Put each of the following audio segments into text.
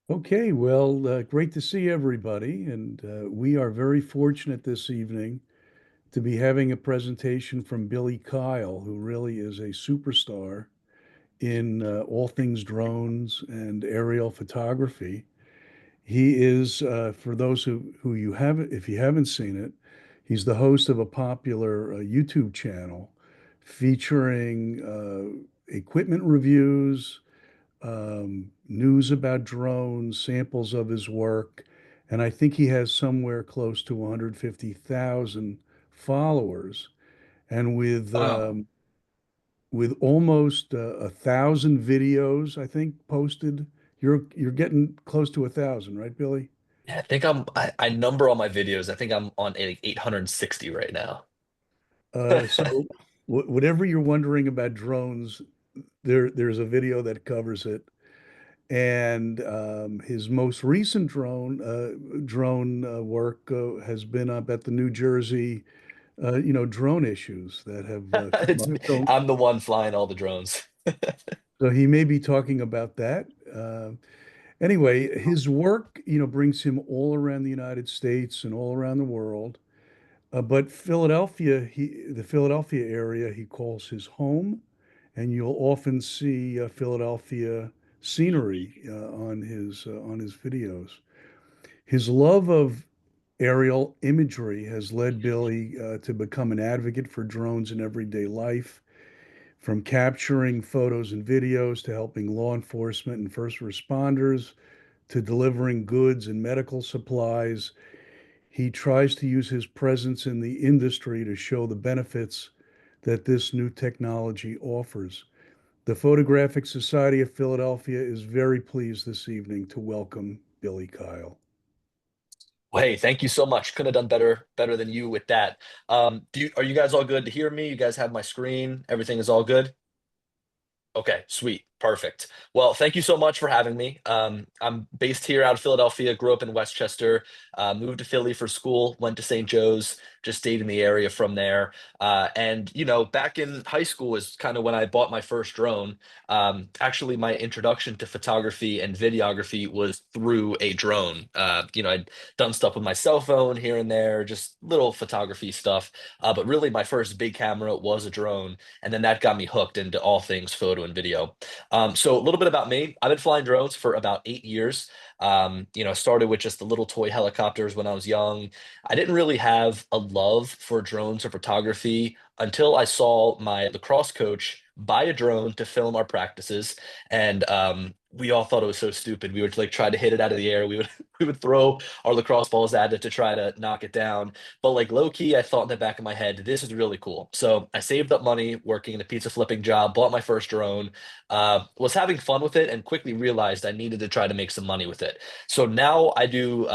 Okay, well, great to see everybody. And we are very fortunate this evening to be having a presentation from Billy Kyle, who really is a superstar in all things drones and aerial photography. He is, for those who you haven't, if you haven't seen it, he's the host of a popular YouTube channel featuring equipment reviews, news about drones, samples of his work, and I think he has somewhere close to 150,000 followers. And Wow. with almost 1,000 videos, I think posted, you're getting close to 1,000, right, Billy? Yeah, I number all my videos. I think I'm on like 860 right now. So whatever you're wondering about drones, there's a video that covers it. And his most recent drone work has been up at the New Jersey, drone issues that have come It's up. me. I'm the one flying all the drones. So he may be talking about that. Anyway, his work, brings him all around the United States and all around the world. But the Philadelphia area, he calls his home, and you'll often see Philadelphia scenery on his videos. His love of aerial imagery has led Billy to become an advocate for drones in everyday life, from capturing photos and videos to helping law enforcement and first responders to delivering goods and medical supplies. He tries to use his presence in the industry to show the benefits that this new technology offers. The Photographic Society of Philadelphia is very pleased this evening to welcome Billy Kyle. Well, hey, thank you so much. Couldn't have done better than you with that. Are you guys all good to hear me? You guys have my screen. Everything is all good? Okay, sweet. Perfect. Well, thank you so much for having me. I'm based here out of Philadelphia, grew up in Westchester, moved to Philly for school, went to St. Joe's, just stayed in the area from there. Back in high school was kind of when I bought my first drone. Actually, my introduction to photography and videography was through a drone. I'd done stuff with my cell phone here and there, just little photography stuff. But really, my first big camera was a drone, and then that got me hooked into all things photo and video. So a little bit about me. I've been flying drones for about 8 years. Started with just the little toy helicopters when I was young. I didn't really have a love for drones or photography until I saw my lacrosse coach buy a drone to film our practices. And we all thought it was so stupid. We would like try to hit it out of the air. We would we would throw our lacrosse balls at it to try to knock it down. But like low key, I thought in the back of my head, this is really cool. So I saved up money working in a pizza flipping job, bought my first drone, was having fun with it, and quickly realized I needed to try to make some money with it. So now I do,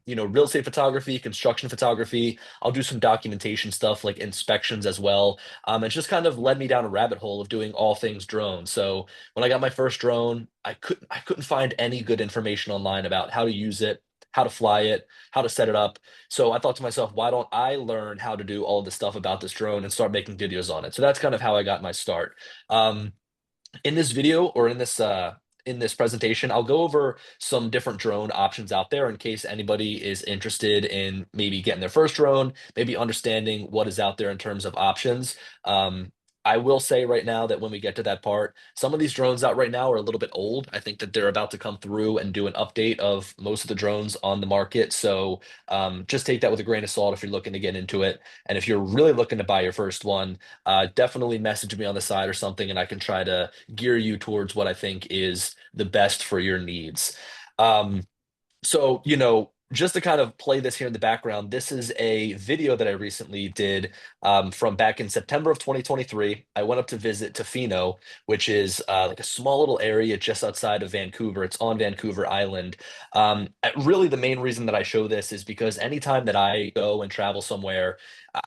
real estate photography, construction photography. I'll do some documentation stuff like inspections as well. It's just kind of led me down a rabbit hole of doing all things drone. So when I got my first drone, I couldn't find any good information online about how to use it, how to fly it, how to set it up. So I thought to myself, why don't I learn how to do all of this stuff about this drone and start making videos on it? So that's kind of how I got my start. Um, in this video or in this presentation, I'll go over some different drone options out there in case anybody is interested in maybe getting their first drone, maybe understanding what is out there in terms of options. Um, I will say right now that when we get to that part, some of these drones out right now are a little bit old. I think that they're about to come through and do an update of most of the drones on the market. So just take that with a grain of salt if you're looking to get into it. And if you're really looking to buy your first one, definitely message me on the side or something, and I can try to gear you towards what I think is the best for your needs. Um, just to kind of play this here in the background, this is a video that I recently did from back in September of 2023. I went up to visit Tofino, which is like a small little area just outside of Vancouver. It's on Vancouver Island. Really, the main reason that I show this is because anytime that I go and travel somewhere,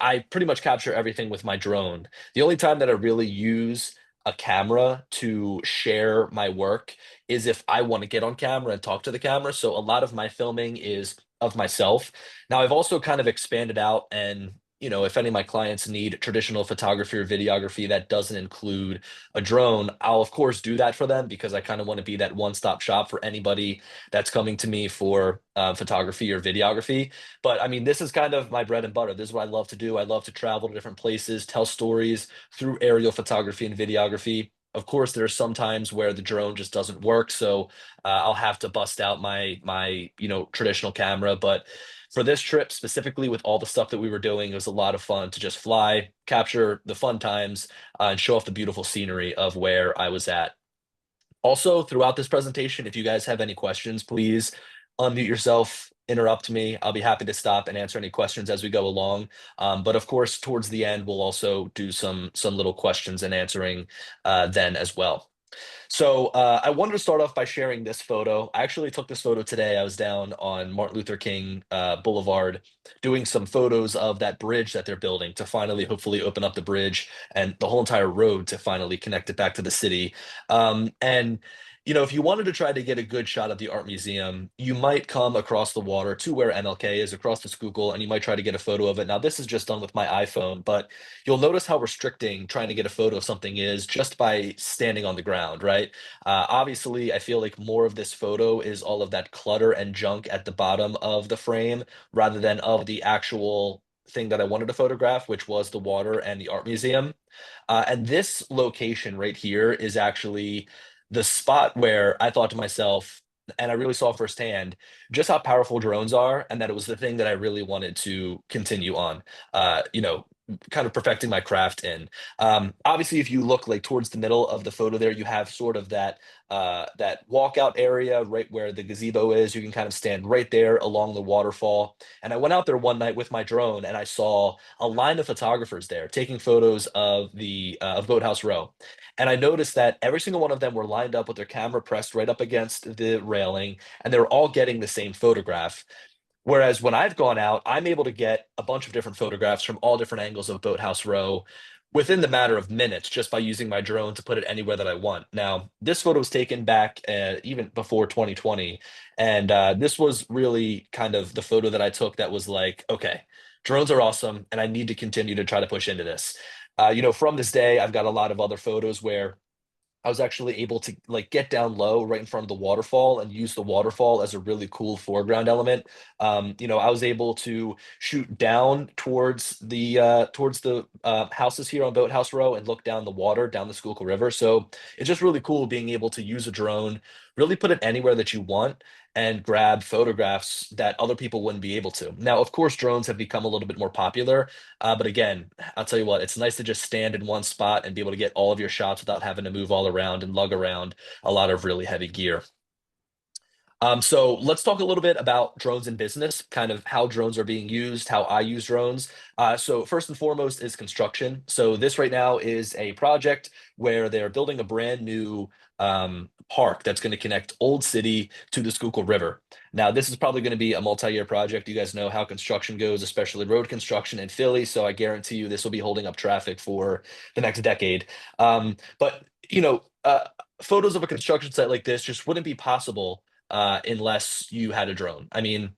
I pretty much capture everything with my drone. The only time that I really use a camera to share my work is if I want to get on camera and talk to the camera. So a lot of my filming is of myself. Now I've also kind of expanded out and if any of my clients need traditional photography or videography that doesn't include a drone, I'll of course do that for them because I kind of want to be that one-stop shop for anybody that's coming to me for photography or videography. But I mean, this is kind of my bread and butter. This is what I love to do. I love to travel to different places, tell stories through aerial photography and videography. Of course, there are some times where the drone just doesn't work, so I'll have to bust out my traditional camera. But for this trip specifically, with all the stuff that we were doing, it was a lot of fun to just fly, capture the fun times, and show off the beautiful scenery of where I was at. Also, throughout this presentation, if you guys have any questions, please unmute yourself, interrupt me. I'll be happy to stop and answer any questions as we go along. But of course, towards the end, we'll also do some little questions and answering then as well. So I wanted to start off by sharing this photo. I actually took this photo today. I was down on Martin Luther King Boulevard doing some photos of that bridge that they're building to finally, hopefully, open up the bridge and the whole entire road to finally connect it back to the city. And if you wanted to try to get a good shot of the art museum, you might come across the water to where MLK is, across the Schuylkill, and you might try to get a photo of it. Now, this is just done with my iPhone, but you'll notice how restricting trying to get a photo of something is just by standing on the ground, right? Obviously, I feel like more of this photo is all of that clutter and junk at the bottom of the frame rather than of the actual thing that I wanted to photograph, which was the water and the art museum. And this location right here is actually the spot where I thought to myself, and I really saw firsthand just how powerful drones are, and that it was the thing that I really wanted to continue on, kind of perfecting my craft in. Obviously, if you look like towards the middle of the photo there, you have sort of that walkout area right where the gazebo is. You can kind of stand right there along the waterfall. And I went out there one night with my drone, and I saw a line of photographers there taking photos of the of Boathouse Row. And I noticed that every single one of them were lined up with their camera pressed right up against the railing, and they were all getting the same photograph. Whereas when I've gone out, I'm able to get a bunch of different photographs from all different angles of Boathouse Row within the matter of minutes just by using my drone to put it anywhere that I want. Now, this photo was taken back even before 2020. And this was really kind of the photo that I took that was like, okay, drones are awesome, and I need to continue to try to push into this. From this day, I've got a lot of other photos where I was actually able to like get down low right in front of the waterfall and use the waterfall as a really cool foreground element. I was able to shoot down towards the houses here on Boathouse Row and look down the water, down the Schuylkill River. So it's just really cool being able to use a drone, really put it anywhere that you want, and grab photographs that other people wouldn't be able to. Now, of course, drones have become a little bit more popular, but again, I'll tell you what, it's nice to just stand in one spot and be able to get all of your shots without having to move all around and lug around a lot of really heavy gear. So let's talk a little bit about drones in business, kind of how drones are being used, how I use drones. So first and foremost is construction. So this right now is a project where they're building a brand new park that's going to connect Old City to the Schuylkill River. Now, this is probably going to be a multi-year project. You guys know how construction goes, especially road construction in Philly. So I guarantee you this will be holding up traffic for the next decade. But photos of a construction site like this just wouldn't be possible unless you had a drone. I mean,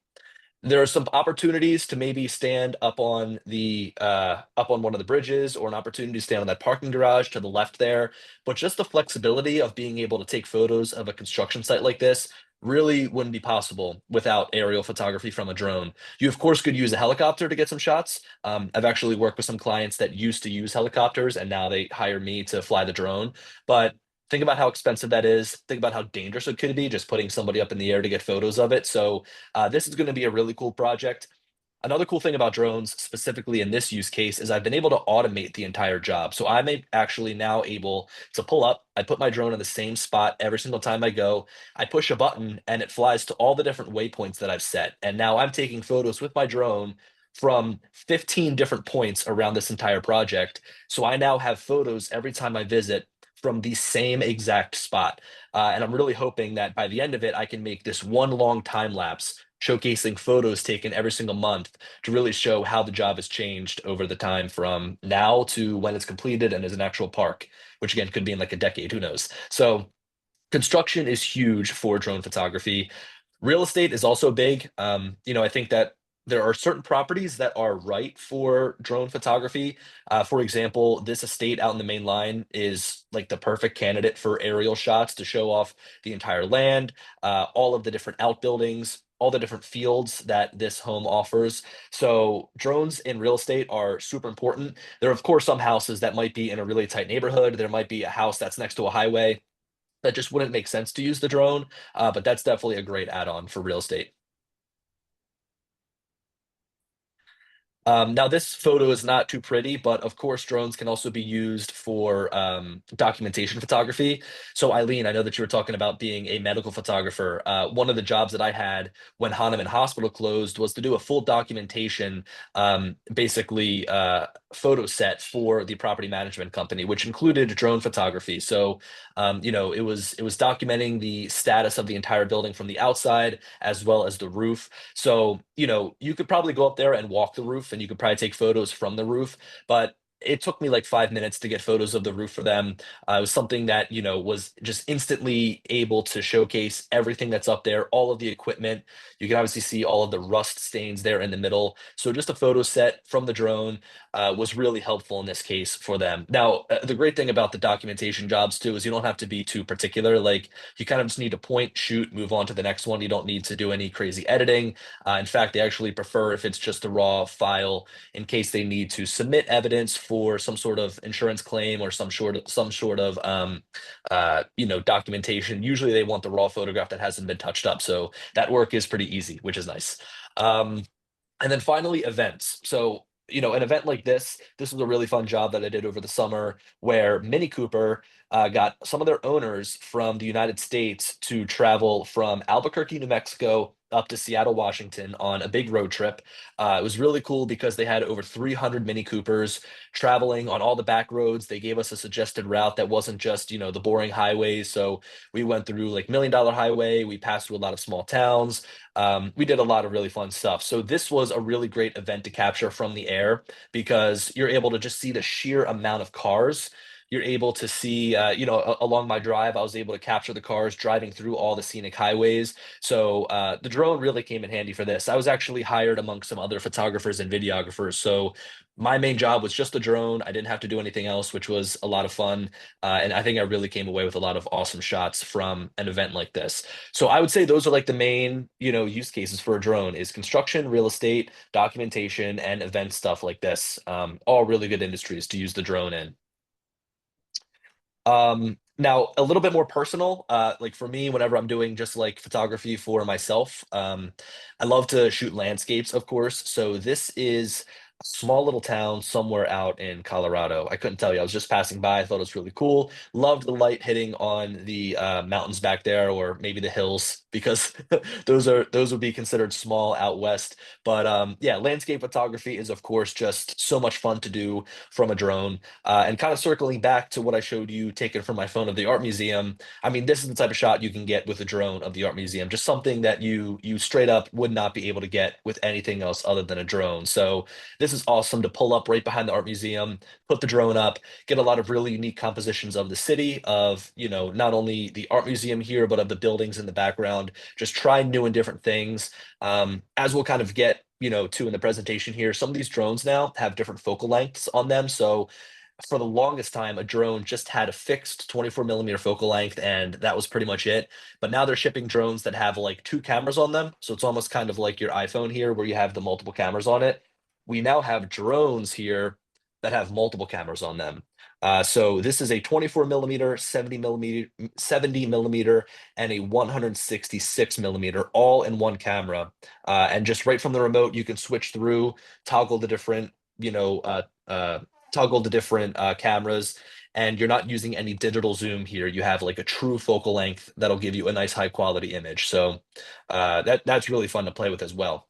there are some opportunities to maybe stand up on one of the bridges, or an opportunity to stand on that parking garage to the left there. But just the flexibility of being able to take photos of a construction site like this really wouldn't be possible without aerial photography from a drone. You of course could use a helicopter to get some shots. I've actually worked with some clients that used to use helicopters and now they hire me to fly the drone. But think about how expensive that is. Think about how dangerous it could be just putting somebody up in the air to get photos of it. So this is going to be a really cool project. Another cool thing about drones, specifically in this use case, is I've been able to automate the entire job. So actually now able to pull up. I put my drone in the same spot every single time I go. I push a button and it flies to all the different waypoints that I've set. And now I'm taking photos with my drone from 15 different points around this entire project. So I now have photos every time I visit from the same exact spot. And I'm really hoping that by the end of it, I can make this one long time lapse showcasing photos taken every single month to really show how the job has changed over the time from now to when it's completed and is an actual park, which again could be in like a decade, who knows? So construction is huge for drone photography. Real estate is also big. I think that there are certain properties that are right for drone photography. For example, this estate out in the main line is like the perfect candidate for aerial shots to show off the entire land, all of the different outbuildings, all the different fields that this home offers. So drones in real estate are super important. There are, of course, some houses that might be in a really tight neighborhood. There might be a house that's next to a highway that just wouldn't make sense to use the drone, but that's definitely a great add-on for real estate. Now, this photo is not too pretty, but of course, drones can also be used for documentation photography. So, Eileen, I know that you were talking about being a medical photographer. One of the jobs that I had when Hahnemann Hospital closed was to do a full documentation, basically photo set for the property management company, which included drone photography. So, it was documenting the status of the entire building from the outside as well as the roof. So, you could probably go up there and walk the roof and you could probably take photos from the roof, but it took me like 5 minutes to get photos of the roof for them. It was something that, was just instantly able to showcase everything that's up there, all of the equipment. You can obviously see all of the rust stains there in the middle. So just a photo set from the drone was really helpful in this case for them. Now, the great thing about the documentation jobs too is you don't have to be too particular. Like you kind of just need to point, shoot, move on to the next one. You don't need to do any crazy editing. In fact, they actually prefer if it's just a raw file in case they need to submit evidence for some sort of insurance claim or some sort of documentation. Usually, they want the raw photograph that hasn't been touched up, so that work is pretty easy, which is nice. Um, and then finally, events. So, an event like this was a really fun job that I did over the summer where Mini Cooper got some of their owners from the United States to travel from Albuquerque, New Mexico, up to Seattle, Washington on a big road trip. It was really cool because they had over 300 Mini Coopers traveling on all the back roads. They gave us a suggested route that wasn't just, the boring highways. So we went through like $1 Million Highway. We passed through a lot of small towns. We did a lot of really fun stuff. So this was a really great event to capture from the air because you're able to just see the sheer amount of cars. You're able to see, along my drive, I was able to capture the cars driving through all the scenic highways. So the drone really came in handy for this. I was actually hired among some other photographers and videographers. So my main job was just the drone. I didn't have to do anything else, which was a lot of fun. And I think I really came away with a lot of awesome shots from an event like this. So I would say those are like the main, use cases for a drone is construction, real estate, documentation, and event stuff like this. All really good industries to use the drone in. Now a little bit more personal, like for me, whenever I'm doing just like photography for myself, I love to shoot landscapes, of course. So this is a small little town somewhere out in Colorado. I couldn't tell you. I was just passing by. I thought it was really cool. Loved the light hitting on the mountains back there, or maybe the hills, because those would be considered small out west. But yeah, landscape photography is of course just so much fun to do from a drone. And kind of circling back to what I showed you taken from my phone of the art museum, I mean, this is the type of shot you can get with a drone of the art museum, just something that you straight up would not be able to get with anything else other than a drone. So this is awesome to pull up right behind the art museum, put the drone up, get a lot of really unique compositions of the city, of, not only the art museum here, but of the buildings in the background. Just try new and different things. As we'll kind of get, to in the presentation here, some of these drones now have different focal lengths on them. So for the longest time, a drone just had a fixed 24 mm focal length, and that was pretty much it. But now they're shipping drones that have like two cameras on them. So it's almost kind of like your iPhone here, where you have the multiple cameras on it. We now have drones here that have multiple cameras on them. So this is a 24 mm, 70 mm, and a 166 mm, all in one camera. And just right from the remote, you can switch through, toggle the different, you know, toggle the different cameras, and you're not using any digital zoom here. You have like a true focal length that'll give you a nice high quality image. So that's really fun to play with as well.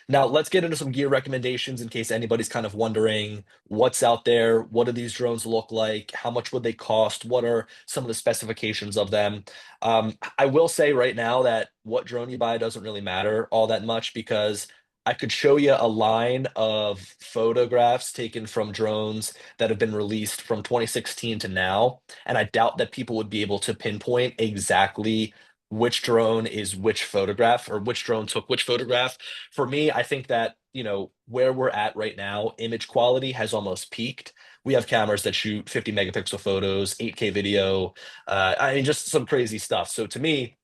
Now, let's get into some gear recommendations in case anybody's kind of wondering what's out there. What do these drones look like? How much would they cost? What are some of the specifications of them? I will say right now that what drone you buy doesn't really matter all that much because I could show you a line of photographs taken from drones that have been released from 2016 to now, and I doubt that people would be able to pinpoint exactly which drone is which photograph or which drone took which photograph. For me, I think that, where we're at right now, image quality has almost peaked. We have cameras that shoot 50 megapixel photos, 8K video, I mean, just some crazy stuff. So to me,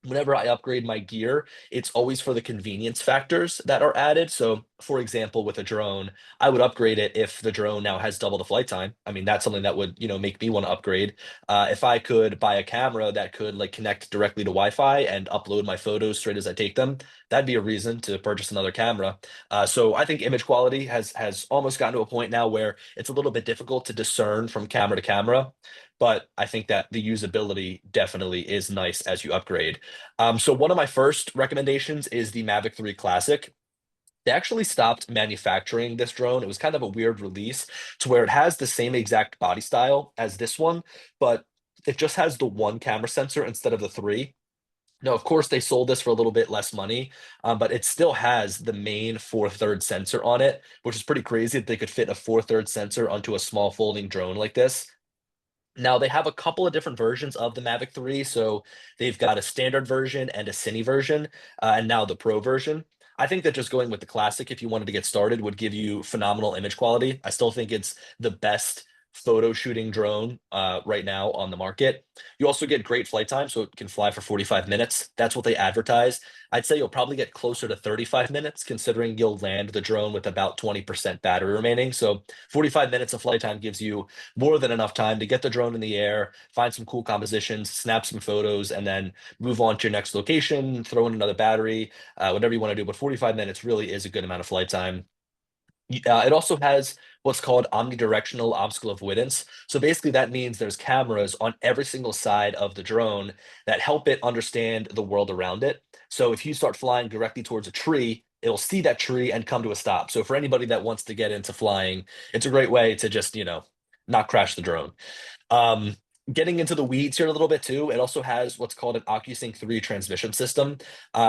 whenever I upgrade my gear, it's always for the convenience factors that are added. So, for example, with a drone, I would upgrade it if the drone now has double the flight time. I mean, that's something that would, make me want to upgrade. If I could buy a camera that could like connect directly to Wi-Fi and upload my photos straight as I take them, that'd be a reason to purchase another camera. So I think image quality has almost gotten to a point now where it's a little bit difficult to discern from camera to camera. But I think that the usability definitely is nice as you upgrade. So one of my first recommendations is the Mavic 3 Classic. They actually stopped manufacturing this drone. It was kind of a weird release to where it has the same exact body style as this one, but it just has the one camera sensor instead of the three. Now, of course, they sold this for a little bit less money, but it still has the main four-third sensor on it, which is pretty crazy that they could fit a four-third sensor onto a small folding drone like this. Now they have a couple of different versions of the Mavic 3. So they've got a standard version and a cine version, and now the Pro version. I think that just going with the classic, if you wanted to get started, would give you phenomenal image quality. I still think it's the best photo shooting drone right now on the market. You also get great flight time, so it can fly for 45 minutes. That's what they advertise. I'd say you'll probably get closer to 35 minutes, considering you'll land the drone with about 20% battery remaining. So 45 minutes of flight time gives you more than enough time to get the drone in the air, find some cool compositions, snap some photos, and then move on to your next location, throw in another battery, whatever you want to do. But 45 minutes really is a good amount of flight time. It also has what's called omnidirectional obstacle avoidance. So basically, that means there's cameras on every single side of the drone that help it understand the world around it. So if you start flying directly towards a tree, it'll see that tree and come to a stop. So for anybody that wants to get into flying, it's a great way to just, not crash the drone. Um, Getting into the weeds here a little bit too, it also has what's called an OcuSync 3 transmission system.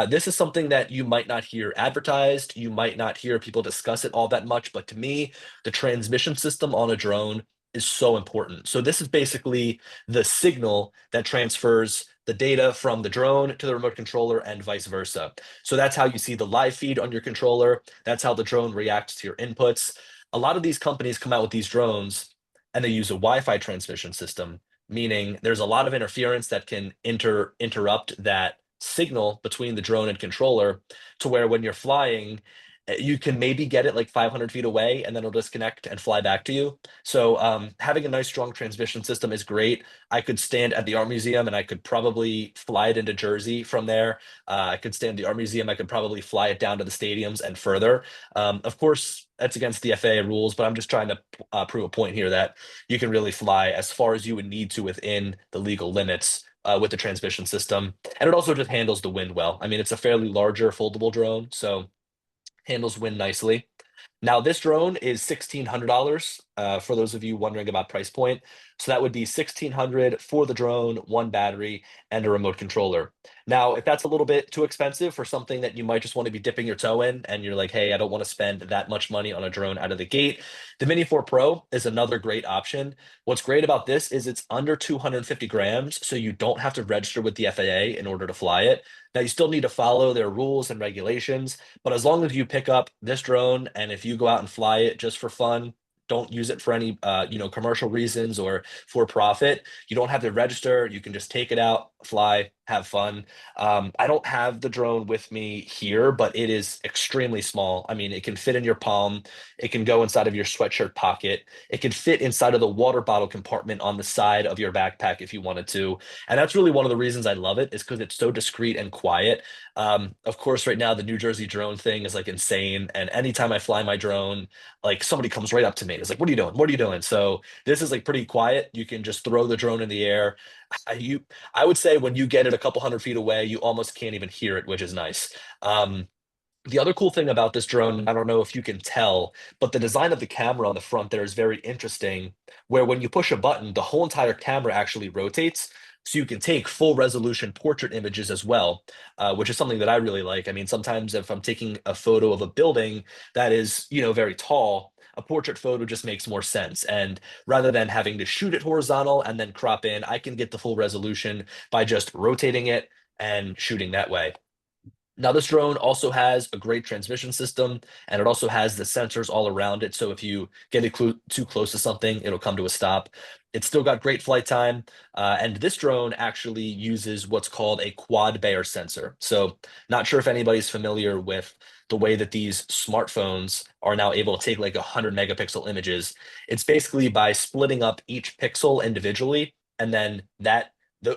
This is something that you might not hear advertised. You might not hear people discuss it all that much, but to me, the transmission system on a drone is so important. So this is basically the signal that transfers the data from the drone to the remote controller and vice versa. So that's how you see the live feed on your controller. That's how the drone reacts to your inputs. A lot of these companies come out with these drones and they use a Wi-Fi transmission system, meaning there's a lot of interference that can interrupt that signal between the drone and controller to where when you're flying, you can maybe get it like 500 feet away and then it'll disconnect and fly back to you. So having a nice strong transmission system is great. I could stand at the Art Museum and I could probably fly it into Jersey from there. I could stand at the Art Museum. I could probably fly it down to the stadiums and further. Of course, that's against the FAA rules, but I'm just trying to prove a point here that you can really fly as far as you would need to within the legal limits with the transmission system. And it also just handles the wind well. I mean, it's a fairly larger foldable drone, so handles wind nicely. Now, this drone is $1,600 for those of you wondering about price point. So that would be 1,600 for the drone, one battery, and a remote controller. Now, if that's a little bit too expensive for something that you might just want to be dipping your toe in, and you're like, hey, I don't want to spend that much money on a drone out of the gate, the Mini 4 Pro is another great option. What's great about this is it's under 250 grams, so you don't have to register with the FAA in order to fly it. Now, you still need to follow their rules and regulations, but as long as you pick up this drone and if you go out and fly it just for fun, don't use it for any commercial reasons or for profit. You don't have to register. You can just take it out, fly, have fun. I don't have the drone with me here, but it is extremely small. I mean, it can fit in your palm. It can go inside of your sweatshirt pocket. It can fit inside of the water bottle compartment on the side of your backpack if you wanted to. And that's really one of the reasons I love it is because it's so discreet and quiet. Of course, right now the New Jersey drone thing is like insane. And anytime I fly my drone, like somebody comes right up to me. It's like, what are you doing? What are you doing? So this is like pretty quiet. You can just throw the drone in the air. You, I would say when you get it a couple hundred feet away, you almost can't even hear it, which is nice. Um, the other cool thing about this drone, I don't know if you can tell, but the design of the camera on the front there is very interesting, where when you push a button, the whole entire camera actually rotates. So you can take full resolution portrait images as well, which is something that I really like. I mean, sometimes if I'm taking a photo of a building that is, very tall, a portrait photo just makes more sense. And rather than having to shoot it horizontal and then crop in, I can get the full resolution by just rotating it, and shooting that way. Now, this drone also has a great transmission system, and it also has the sensors all around it. So if you get it too close to something, it'll come to a stop. It's still got great flight time, and this drone actually uses what's called a quad Bayer sensor. So, not sure if anybody's familiar with the way that these smartphones are now able to take like 100 megapixel images. It's basically by splitting up each pixel individually, and then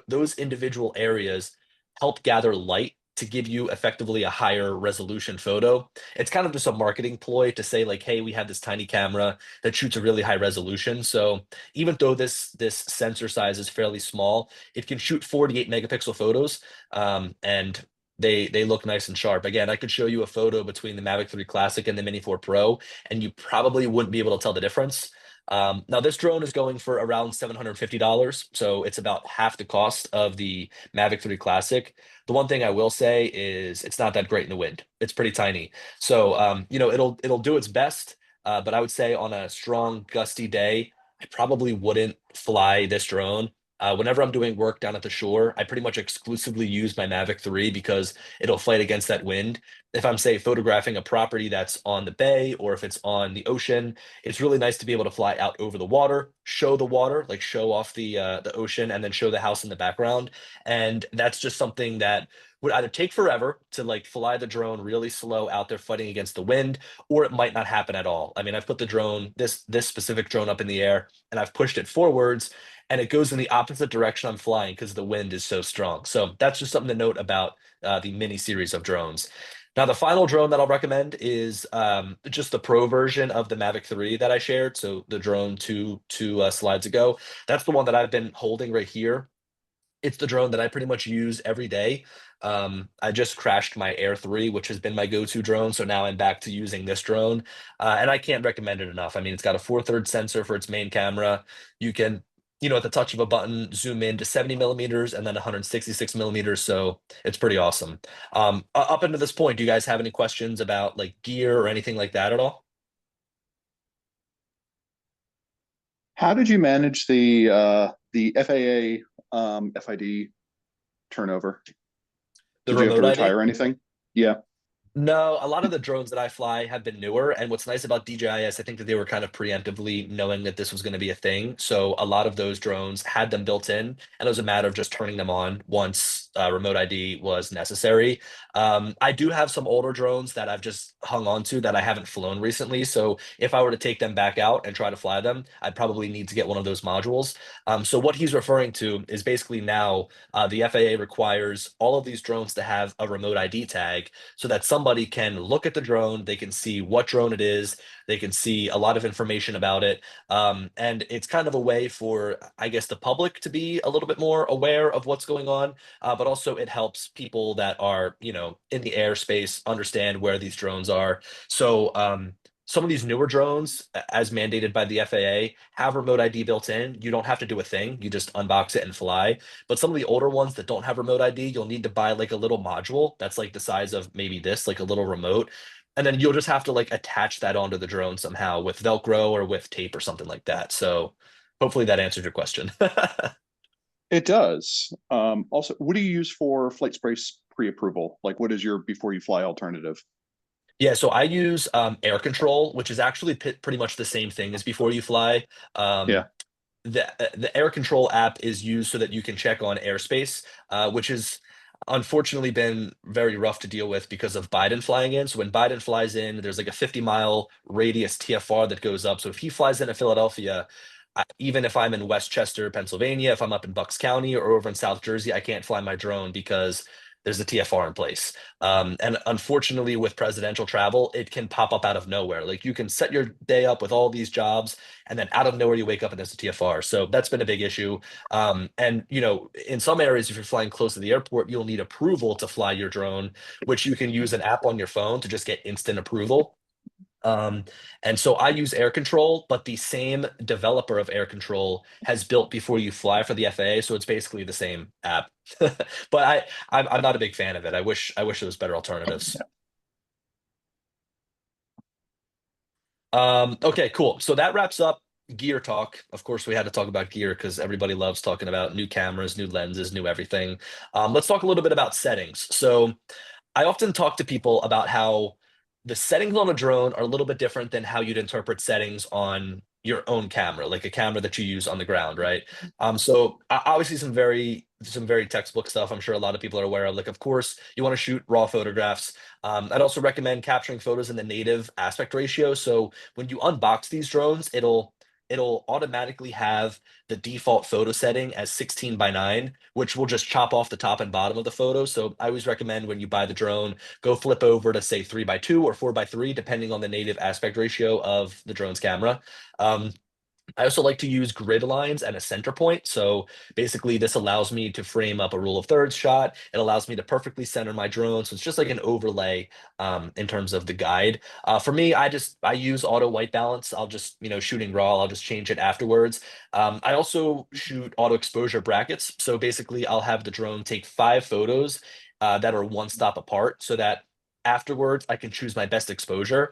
those individual areas help gather light to give you effectively a higher resolution photo. It's kind of just a marketing ploy to say like, hey, we have this tiny camera that shoots a really high resolution. So even though this sensor size is fairly small, it can shoot 48 megapixel photos, and they look nice and sharp. Again, I could show you a photo between the Mavic 3 Classic and the Mini 4 Pro, and you probably wouldn't be able to tell the difference. Now, this drone is going for around $750, so it's about half the cost of the Mavic 3 Classic. The one thing I will say is it's not that great in the wind. It's pretty tiny. So it'll do its best, but I would say on a strong gusty day, I probably wouldn't fly this drone. Whenever I'm doing work down at the shore, I pretty much exclusively use my Mavic 3 because it'll fight against that wind. If I'm, say, photographing a property that's on the bay or if it's on the ocean, it's really nice to be able to fly out over the water, like show off the ocean, and then show the house in the background. And that's just something that would either take forever to like fly the drone really slow out there fighting against the wind, or it might not happen at all. I mean, I've put the drone, this specific drone up in the air, and I've pushed it forwards, and it goes in the opposite direction I'm flying because the wind is so strong. So that's just something to note about the mini series of drones. Now, the final drone that I'll recommend is just the pro version of the Mavic 3 that I shared. So the drone two slides ago. That's the one that I've been holding right here. It's the drone that I pretty much use every day. I just crashed my Air 3, which has been my go-to drone. So now I'm back to using this drone. And I can't recommend it enough. I mean, it's got a 4/3 sensor for its main camera. You can, at the touch of a button, zoom in to 70 millimeters and then 166 millimeters. So it's pretty awesome. Up until this point, do you guys have any questions about like gear or anything like that at all? How did you manage the FAA FID turnover? The Did you have to remote ID? retire anything? Yeah. No, a lot of the drones that I fly have been newer. And what's nice about DJIS, I think that they were kind of preemptively knowing that this was going to be a thing. So a lot of those drones had them built in, and it was a matter of just turning them on once remote ID was necessary. I do have some older drones that I've just hung on to that I haven't flown recently. So if I were to take them back out and try to fly them, I'd probably need to get one of those modules. So what he's referring to is basically now the FAA requires all of these drones to have a remote ID tag so that somebody can look at the drone, they can see what drone it is, they can see a lot of information about it. And it's kind of a way for, I guess, the public to be a little bit more aware of what's going on, but also it helps people that are, in the airspace understand where these drones are. So, some of these newer drones, as mandated by the FAA, have remote ID built in. You don't have to do a thing. You just unbox it and fly. But some of the older ones that don't have remote ID, you'll need to buy like a little module that's like the size of maybe this, like a little remote. And then you'll just have to like attach that onto the drone somehow with Velcro or with tape or something like that. So hopefully that answered your question. It does. Also, what do you use for flight space pre-approval? Like, what is your before you fly alternative? Yeah, so I use air control, which is actually pretty much the same thing as before you fly. Um, Yeah. the air control app is used so that you can check on airspace, which has unfortunately been very rough to deal with because of Biden flying in. So when Biden flies in, there's like a 50-mile radius TFR that goes up. So if he flies into Philadelphia, even if I'm in Westchester, Pennsylvania, if I'm up in Bucks County or over in South Jersey, I can't fly my drone because there's a TFR in place. And unfortunately, with presidential travel, it can pop up out of nowhere. Like you can set your day up with all these jobs, and then out of nowhere, you wake up and there's a TFR. So that's been a big issue. And in some areas, if you're flying close to the airport, you'll need approval to fly your drone, which you can use an app on your phone to just get instant approval. Um, and so I use Air Control, but the same developer of Air Control has built Before You Fly for the FAA, so it's basically the same app. But I'm not a big fan of it. I wish there was better alternatives. Okay, cool. So that wraps up gear talk. Of course, we had to talk about gear because everybody loves talking about new cameras, new lenses, new everything. Let's talk a little bit about settings. So I often talk to people about how the settings on a drone are a little bit different than how you'd interpret settings on your own camera, like a camera that you use on the ground, right? Obviously some very textbook stuff. I'm sure a lot of people are aware of. Like, of course, you want to shoot raw photographs. I'd also recommend capturing photos in the native aspect ratio. So when you unbox these drones, it'll automatically have the default photo setting as 16 by 9, which will just chop off the top and bottom of the photo. So I always recommend when you buy the drone, go flip over to say 3 by 2 or 4 by 3, depending on the native aspect ratio of the drone's camera. Um, I also like to use grid lines and a center point. So basically, this allows me to frame up a rule of thirds shot. It allows me to perfectly center my drone. So it's just like an overlay in terms of the guide. For me, I use auto white balance. I'll just, shooting raw, I'll just change it afterwards. I also shoot auto exposure brackets. So basically, I'll have the drone take 5 photos that are one stop apart so that afterwards I can choose my best exposure.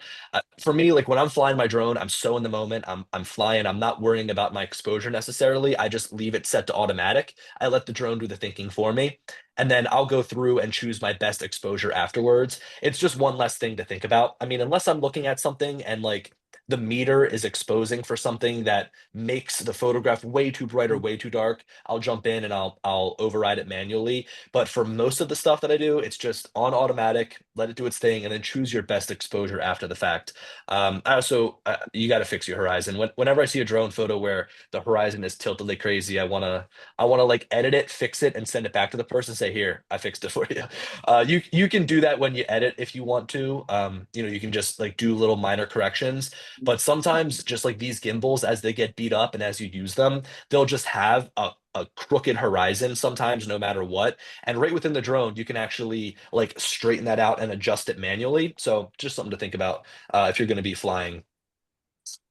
For me, like when I'm flying my drone, I'm so in the moment. I'm flying. I'm not worrying about my exposure necessarily. I just leave it set to automatic. I let the drone do the thinking for me, and then I'll go through and choose my best exposure afterwards. It's just one less thing to think about. I mean, unless I'm looking at something and like the meter is exposing for something that makes the photograph way too bright or way too dark, I'll jump in and I'll override it manually. But for most of the stuff that I do, it's just on automatic, let it do its thing, and then choose your best exposure after the fact. I also you got to fix your horizon. Whenever I see a drone photo where the horizon is tilted like crazy, I wanna like edit it, fix it, and send it back to the person. Say, here, I fixed it for you. You can do that when you edit if you want to. You can just like do little minor corrections. But sometimes, just like these gimbals, as they get beat up and as you use them, they'll just have a crooked horizon sometimes, no matter what. And right within the drone, you can actually like straighten that out and adjust it manually. So just something to think about if you're going to be flying.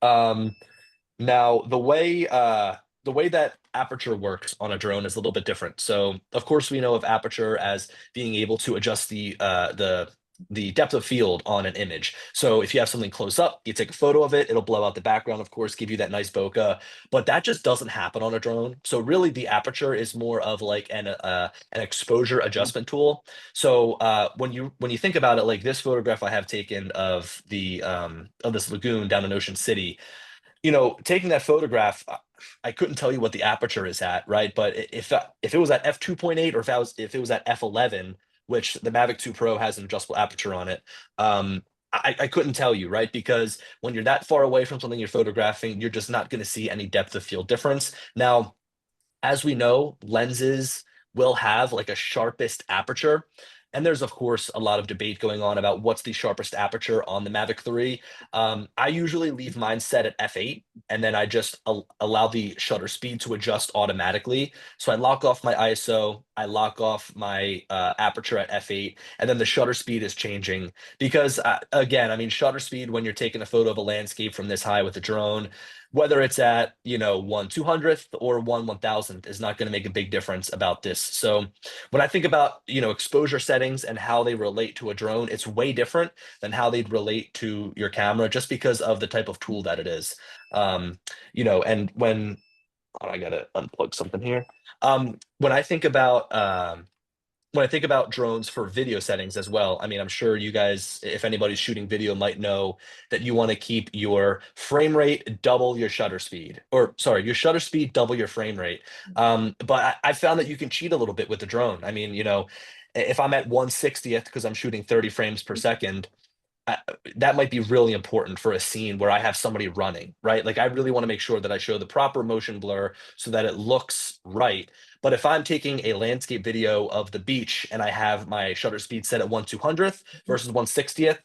Um, Now, the way that aperture works on a drone is a little bit different. So, of course, we know of aperture as being able to adjust the depth of field on an image. So, if you have something close up, you take a photo of it, it'll blow out the background, of course, give you that nice bokeh. But that just doesn't happen on a drone. So, really, the aperture is more of like an exposure adjustment tool. So, when you think about it, like this photograph I have taken of this lagoon down in Ocean City, taking that photograph, I couldn't tell you what the aperture is at, right? But if it was at f2.8 or if it was at f11, which the Mavic 2 Pro has an adjustable aperture on it, I couldn't tell you, right? Because when you're that far away from something you're photographing, you're just not going to see any depth of field difference. Now, as we know, lenses will have like a sharpest aperture. And there's, of course, a lot of debate going on about what's the sharpest aperture on the Mavic 3. I usually leave mine set at f8, and then I just allow the shutter speed to adjust automatically. So I lock off my ISO, I lock off my aperture at f8, and then the shutter speed is changing. Because, again, I mean, shutter speed when you're taking a photo of a landscape from this high with a drone, whether it's at 1/200th or 1/1000th is not going to make a big difference about this. So when I think about exposure settings and how they relate to a drone, it's way different than how they'd relate to your camera just because of the type of tool that it is. And oh, I gotta unplug something here. When I think about drones for video settings as well, I mean, I'm sure you guys, if anybody's shooting video, might know that you want to keep your frame rate double your shutter speed, or sorry, your shutter speed double your frame rate. But I found that you can cheat a little bit with the drone. I mean, if I'm at 1/60th because I'm shooting 30 frames per second, I, that might be really important for a scene where I have somebody running, right? Like I really want to make sure that I show the proper motion blur so that it looks right. But if I'm taking a landscape video of the beach and I have my shutter speed set at 1/200th versus 1/60th,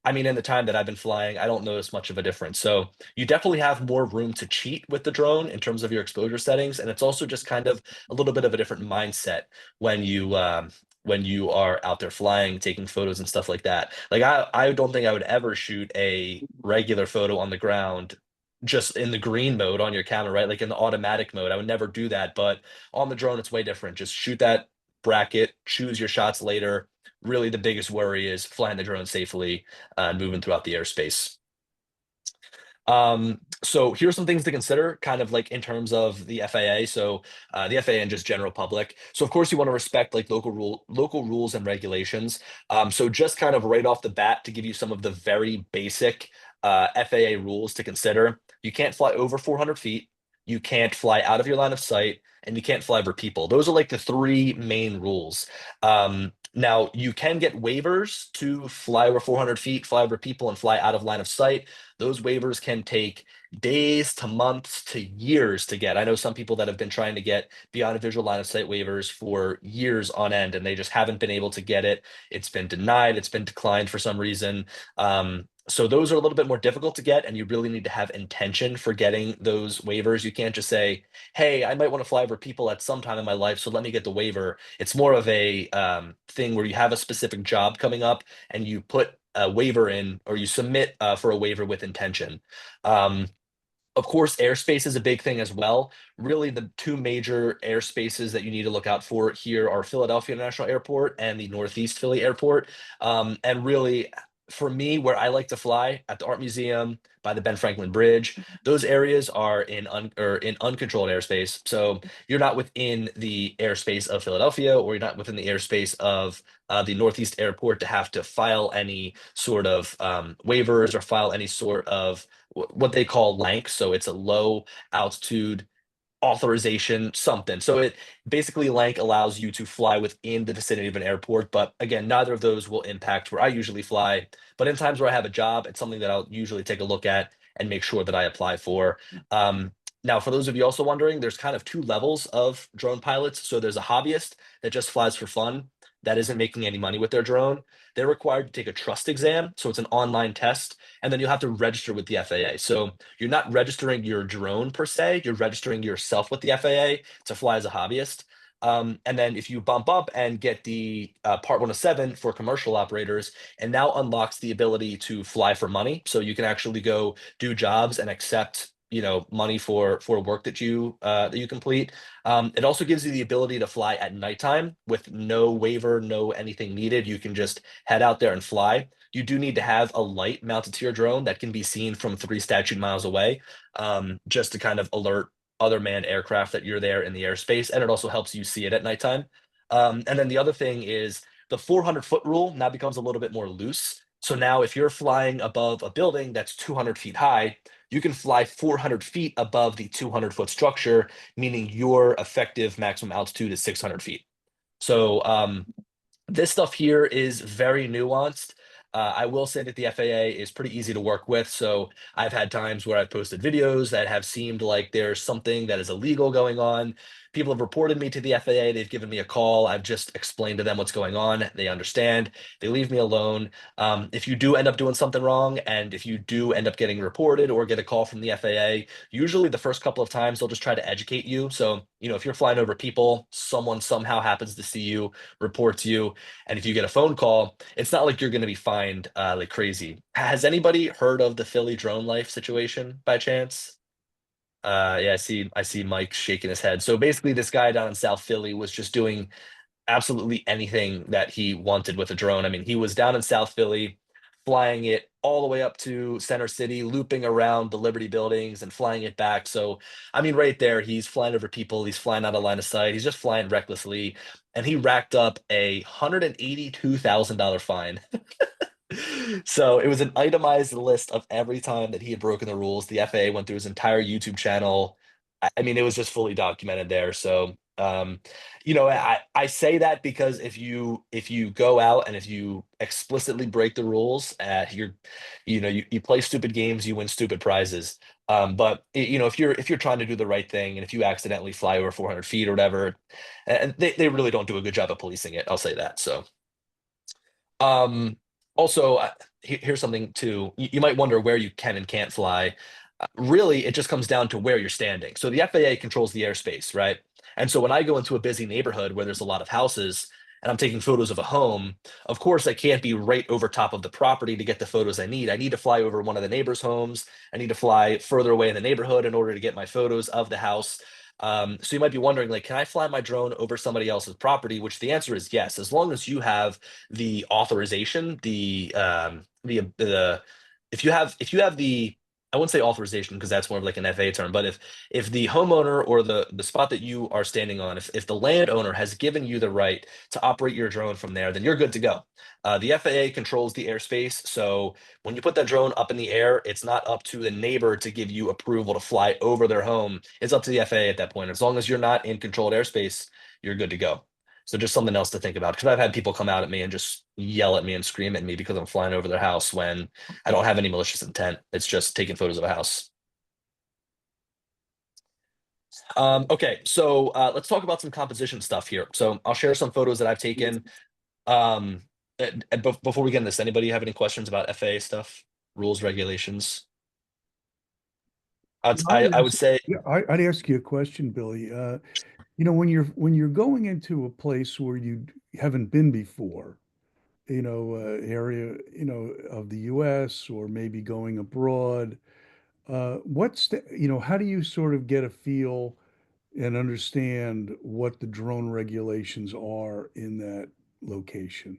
I mean, in the time that I've been flying, I don't notice much of a difference. So you definitely have more room to cheat with the drone in terms of your exposure settings. And it's also just kind of a little bit of a different mindset when you are out there flying, taking photos and stuff like that. Like I don't think I would ever shoot a regular photo on the ground just in the green mode on your camera, right? Like in the automatic mode. I would never do that. But on the drone, it's way different. Just shoot that bracket, choose your shots later. Really, the biggest worry is flying the drone safely and moving throughout the airspace. So here's some things to consider, kind of like in terms of the FAA. So the FAA and just general public. So of course you want to respect like local rules and regulations. So just kind of right off the bat to give you some of the very basic FAA rules to consider. You can't fly over 400 feet. You can't fly out of your line of sight, and you can't fly over people. Those are like the three main rules. Now you can get waivers to fly over 400 feet, fly over people, and fly out of line of sight. Those waivers can take days to months to years to get. I know some people that have been trying to get beyond a visual line of sight waivers for years on end, and they just haven't been able to get it. It's been denied, it's been declined for some reason. So those are a little bit more difficult to get, and you really need to have intention for getting those waivers. You can't just say, "Hey, I might want to fly over people at some time in my life, so let me get the waiver." It's more of a thing where you have a specific job coming up, and you put a waiver in, or you submit for a waiver with intention. Um, of course, airspace is a big thing as well. Really, the two major airspaces that you need to look out for here are Philadelphia International Airport and the Northeast Philly Airport. And really, for me, where I like to fly at the Art Museum, by the Ben Franklin Bridge, those areas are in uncontrolled airspace. So you're not within the airspace of Philadelphia, or you're not within the airspace of the Northeast Airport to have to file any sort of waivers or file any sort of what they call LANC. So it's a low altitude authorization something. So it basically LANC allows you to fly within the vicinity of an airport. But again, neither of those will impact where I usually fly. But in times where I have a job, it's something that I'll usually take a look at and make sure that I apply for. Now, for those of you also wondering, there's kind of two levels of drone pilots. So there's a hobbyist that just flies for fun, that isn't making any money with their drone. They're required to take a trust exam. So it's an online test, and then you'll have to register with the FAA. So you're not registering your drone per se, you're registering yourself with the FAA to fly as a hobbyist. And then if you bump up and get the Part 107 for commercial operators, it now unlocks the ability to fly for money. So you can actually go do jobs and accept, money for work that you complete. It also gives you the ability to fly at nighttime with no waiver, no anything needed. You can just head out there and fly. You do need to have a light mounted to your drone that can be seen from 3 statute miles away, just to kind of alert other manned aircraft that you're there in the airspace. And it also helps you see it at nighttime. And then the other thing is the 400-foot rule now becomes a little bit more loose. So now if you're flying above a building that's 200 feet high, you can fly 400 feet above the 200-foot structure, meaning your effective maximum altitude is 600 feet. So this stuff here is very nuanced. I will say that the FAA is pretty easy to work with. So I've had times where I've posted videos that have seemed like there's something that is illegal going on. People have reported me to the FAA. They've given me a call. I've just explained to them what's going on. They understand. They leave me alone. If you do end up doing something wrong, and if you do end up getting reported or get a call from the FAA, usually the first couple of times they'll just try to educate you. So, if you're flying over people, someone somehow happens to see you, reports you, and if you get a phone call, it's not like you're going to be fined like crazy. Has anybody heard of the Philly drone life situation by chance? Yeah, I see Mike shaking his head. So basically, this guy down in South Philly was just doing absolutely anything that he wanted with a drone. I mean, he was down in South Philly, flying it all the way up to Center City, looping around the Liberty buildings and flying it back. So, I mean, right there, he's flying over people, he's flying out of line of sight, he's just flying recklessly, and he racked up a $182,000 fine. So it was an itemized list of every time that he had broken the rules. The FAA went through his entire YouTube channel. I mean, it was just fully documented there. So, I say that because if you go out and if you explicitly break the rules, you play stupid games, you win stupid prizes. But if you're trying to do the right thing, and if you accidentally fly over 400 feet or whatever, and they really don't do a good job of policing it, I'll say that. So. Um, Also, here's something too. You might wonder where you can and can't fly. Really, it just comes down to where you're standing. So the FAA controls the airspace, right? And so when I go into a busy neighborhood where there's a lot of houses and I'm taking photos of a home, of course, I can't be right over top of the property to get the photos I need. I need to fly over one of the neighbors' homes. I need to fly further away in the neighborhood in order to get my photos of the house. So you might be wondering, like, can I fly my drone over somebody else's property? Which the answer is yes, as long as you have the authorization, the if you have the I wouldn't say authorization because that's more of like an FAA term, but if the homeowner or the spot that you are standing on, if the landowner has given you the right to operate your drone from there, then you're good to go. The FAA controls the airspace, so when you put that drone up in the air, it's not up to the neighbor to give you approval to fly over their home. It's up to the FAA at that point. As long as you're not in controlled airspace, you're good to go. So just something else to think about because I've had people come out at me and just yell at me and scream at me because I'm flying over their house when I don't have any malicious intent. It's just taking photos of a house. Okay, so let's talk about some composition stuff here. So I'll share some photos that I've taken. Before we get into this, anybody have any questions about FAA stuff, rules, regulations? I would say, Yeah, I'd ask you a question, Billy. When you're going into a place where you haven't been before, area, of the U.S. or maybe going abroad, how do you sort of get a feel and understand what the drone regulations are in that location?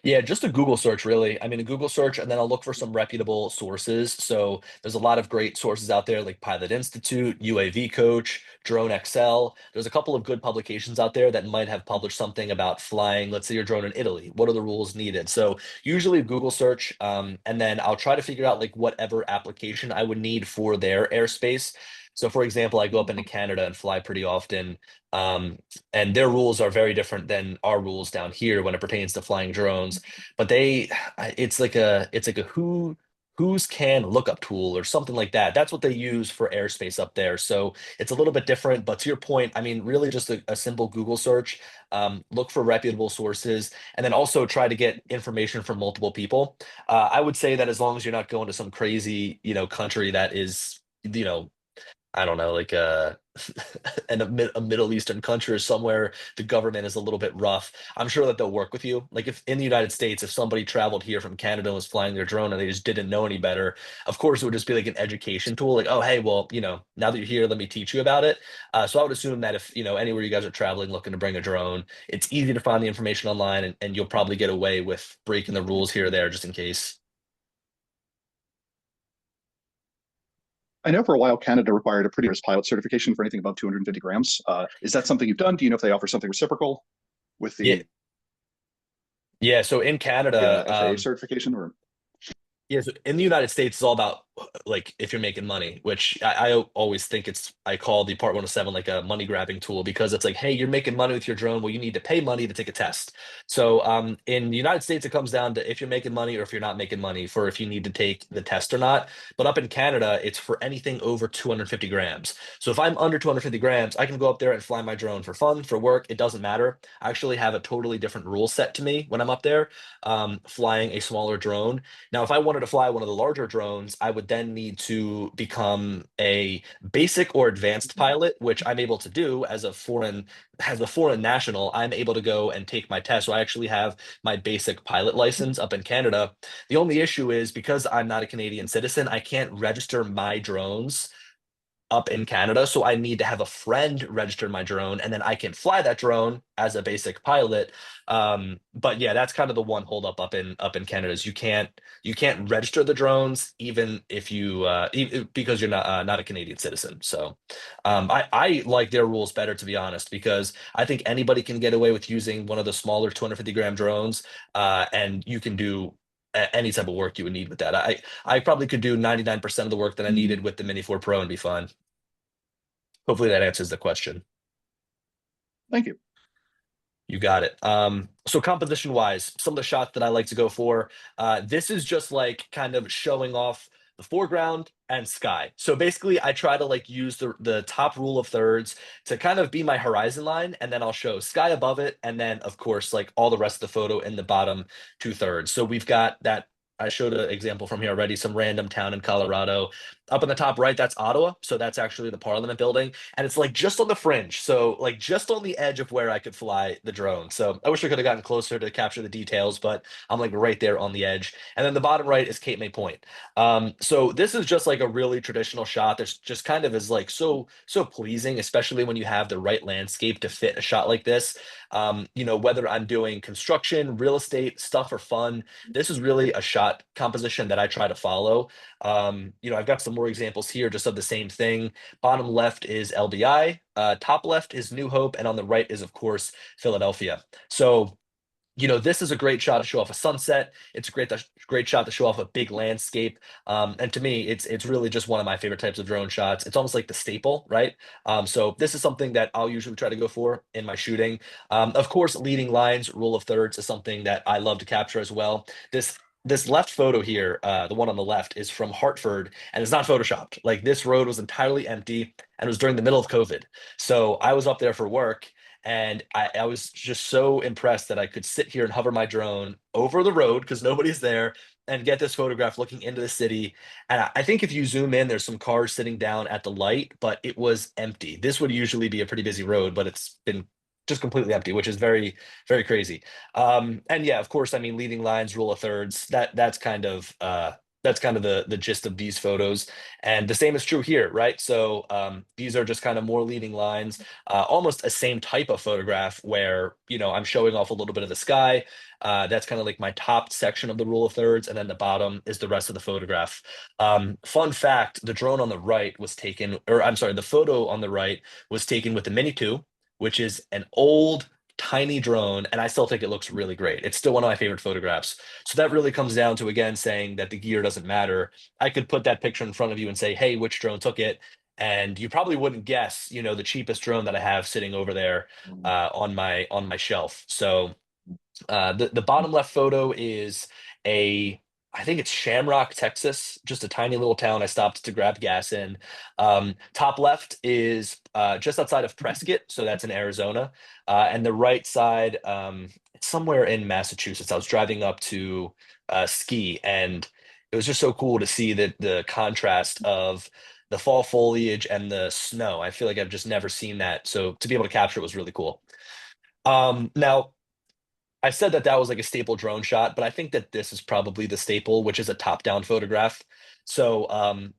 yeah, just a Google search, really. I mean, a Google search, and then I'll look for some reputable sources. So there's a lot of great sources out there, like Pilot Institute, UAV Coach, Drone XL. There's a couple of good publications out there that might have published something about flying, let's say your drone in Italy. What are the rules needed? So usually Google search, and then I'll try to figure out like whatever application I would need for their airspace. So, for example, I go up into Canada and fly pretty often. And their rules are very different than our rules down here when it pertains to flying drones. But it's like a who's can lookup tool or something like that. That's what they use for airspace up there. So it's a little bit different. But to your point, I mean, really just a simple Google search. Look for reputable sources, and then also try to get information from multiple people. I would say that as long as you're not going to some crazy, country that is, I don't know, like in a Middle Eastern country or somewhere, the government is a little bit rough. I'm sure that they'll work with you. Like if in the United States, if somebody traveled here from Canada and was flying their drone and they just didn't know any better, of course it would just be like an education tool. Like, oh, hey, well, now that you're here, let me teach you about it. So I would assume that if anywhere you guys are traveling looking to bring a drone, it's easy to find the information online, and you'll probably get away with breaking the rules here or there just in case. I know for a while Canada required a pretty rigorous pilot certification for anything above 250 grams. Is that something you've done? Do you know if they offer something reciprocal with Yeah, the yeah. So in Canada, FAA certification? Or yeah, so in the United States, it's all about like if you're making money, which I always think I call the Part 107 like a money grabbing tool because it's like, hey, you're making money with your drone. Well, you need to pay money to take a test. So in the United States, it comes down to if you're making money or if you're not making money for if you need to take the test or not. But up in Canada, it's for anything over 250 grams. So if I'm under 250 grams, I can go up there and fly my drone for fun, for work. It doesn't matter. I actually have a totally different rule set to me when I'm up there, flying a smaller drone. Now, if I wanted to fly one of the larger drones, I would then need to become a basic or advanced pilot, which I'm able to do as a foreign national. I'm able to go and take my test. So I actually have my basic pilot license up in Canada. The only issue is because I'm not a Canadian citizen, I can't register my drones up in Canada. So I need to have a friend register my drone and then I can fly that drone as a basic pilot. But yeah, that's kind of the one holdup up in Canada is you can't register the drones even if you because you're not a Canadian citizen. So I like their rules better to be honest, because I think anybody can get away with using one of the smaller 250-gram drones, and you can do any type of work you would need with that. I probably could do 99% of the work that I needed with the Mini 4 Pro and be fine. Hopefully that answers the question. thank you. You got it. So composition wise, some of the shots that I like to go for, this is just like kind of showing off the foreground and sky. So basically I try to like use the top rule of thirds to kind of be my horizon line, and then I'll show sky above it, and then of course like all the rest of the photo in the bottom two-thirds. So we've got that. I showed an example from here already, some random town in Colorado. Up in the top right, that's Ottawa. So that's actually the Parliament building. And it's like just on the fringe. So like just on the edge of where I could fly the drone. So I wish I could have gotten closer to capture the details, but I'm like right there on the edge. And then the bottom right is Cape May Point. So this is just like a really traditional shot that's just kind of is like so pleasing, especially when you have the right landscape to fit a shot like this. Whether I'm doing construction, real estate, stuff for fun, this is really a shot shot composition that I try to follow. I've got some more examples here just of the same thing. Bottom left is LBI, top left is New Hope, and on the right is, of course, Philadelphia. So this is a great shot to show off a sunset. It's a great shot to show off a big landscape. And to me, it's really just one of my favorite types of drone shots. It's almost like the staple, right? So this is something that I'll usually try to go for in my shooting. Of course, leading lines, rule of thirds is something that I love to capture as well. This left photo here, the one on the left, is from Hartford, and it's not photoshopped. Like, this road was entirely empty, and it was during the middle of COVID. So I was up there for work. And I was just so impressed that I could sit here and hover my drone over the road because nobody's there and get this photograph looking into the city. And I think if you zoom in, there's some cars sitting down at the light, but it was empty. This would usually be a pretty busy road, but it's been just completely empty, which is very, very crazy. And yeah, of course, I mean, leading lines, rule of thirds, that's kind of the gist of these photos. And the same is true here, right? So these are just kind of more leading lines, almost a same type of photograph where, I'm showing off a little bit of the sky. That's kind of like my top section of the rule of thirds, and then the bottom is the rest of the photograph. Fun fact, the drone on the right was taken, or I'm sorry, the photo on the right was taken with the Mini 2, which is an old, tiny drone, and I still think it looks really great. It's still one of my favorite photographs. So that really comes down to, again, saying that the gear doesn't matter. I could put that picture in front of you and say, hey, which drone took it? And you probably wouldn't guess, the cheapest drone that I have sitting over there on my shelf. So the bottom left photo is I think it's Shamrock, Texas, just a tiny little town I stopped to grab gas in. Top left is just outside of Prescott, so that's in Arizona. And the right side, it's somewhere in Massachusetts. I was driving up to ski, and it was just so cool to see the contrast of the fall foliage and the snow. I feel like I've just never seen that. So to be able to capture it was really cool. Now, I said that that was like a staple drone shot, but I think that this is probably the staple, which is a top-down photograph. So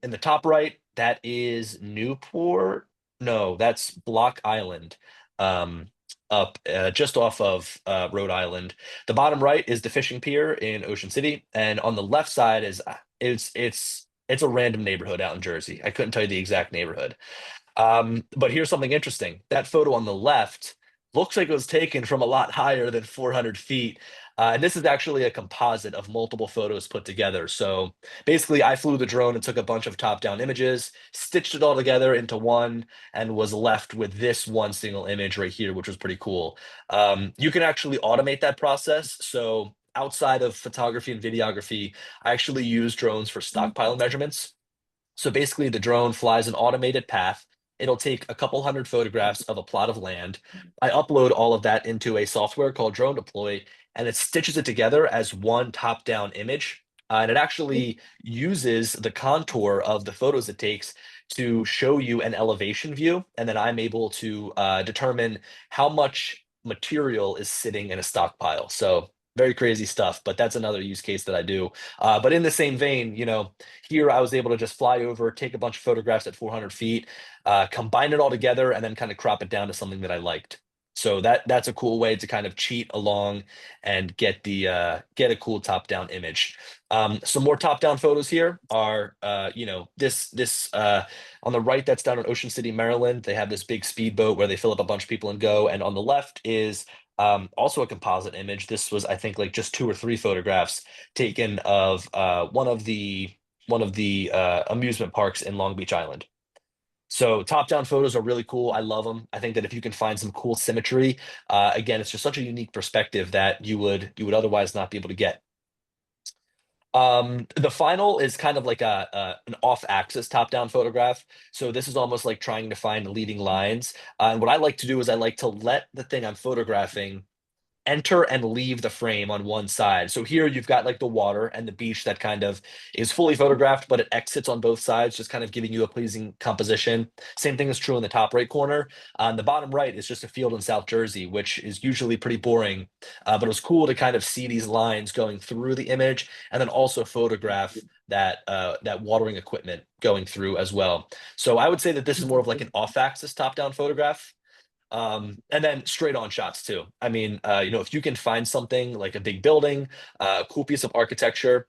in the top right, that is Newport. No, that's Block Island, um, up just off of Rhode Island. The bottom right is the fishing pier in Ocean City, and on the left side is it's a random neighborhood out in Jersey. I couldn't tell you the exact neighborhood. But here's something interesting. That photo on the left looks like it was taken from a lot higher than 400 feet. And this is actually a composite of multiple photos put together. So basically, I flew the drone and took a bunch of top-down images, stitched it all together into one, and was left with this one single image right here, which was pretty cool. You can actually automate that process. So outside of photography and videography, I actually use drones for stockpile measurements. So basically, the drone flies an automated path. It'll take a couple hundred photographs of a plot of land. I upload all of that into a software called Drone Deploy, and it stitches it together as one top-down image. And it actually uses the contour of the photos it takes to show you an elevation view. And then I'm able to determine how much material is sitting in a stockpile. So very crazy stuff, but that's another use case that I do. But in the same vein, here I was able to just fly over, take a bunch of photographs at 400 feet, combine it all together, and then kind of crop it down to something that I liked. So that's a cool way to kind of cheat along and get a cool top-down image. Some more top-down photos here are this on the right, that's down in Ocean City, Maryland. They have this big speedboat where they fill up a bunch of people and go. And on the left is also a composite image. This was, I think, like just 2 or 3 photographs taken of one of the amusement parks in Long Beach Island. So top-down photos are really cool. I love them. I think that if you can find some cool symmetry, again, it's just such a unique perspective that you would otherwise not be able to get. The final is kind of like an off-axis top-down photograph. So this is almost like trying to find leading lines. And what I like to do is I like to let the thing I'm photographing enter and leave the frame on one side. So here you've got like the water and the beach that kind of is fully photographed, but it exits on both sides, just kind of giving you a pleasing composition. Same thing is true in the top right corner. On the bottom right is just a field in South Jersey, which is usually pretty boring. But it was cool to kind of see these lines going through the image and then also photograph that watering equipment going through as well. So I would say that this is more of like an off-axis top-down photograph. And then straight on shots too. I mean, if you can find something like a big building, a cool piece of architecture,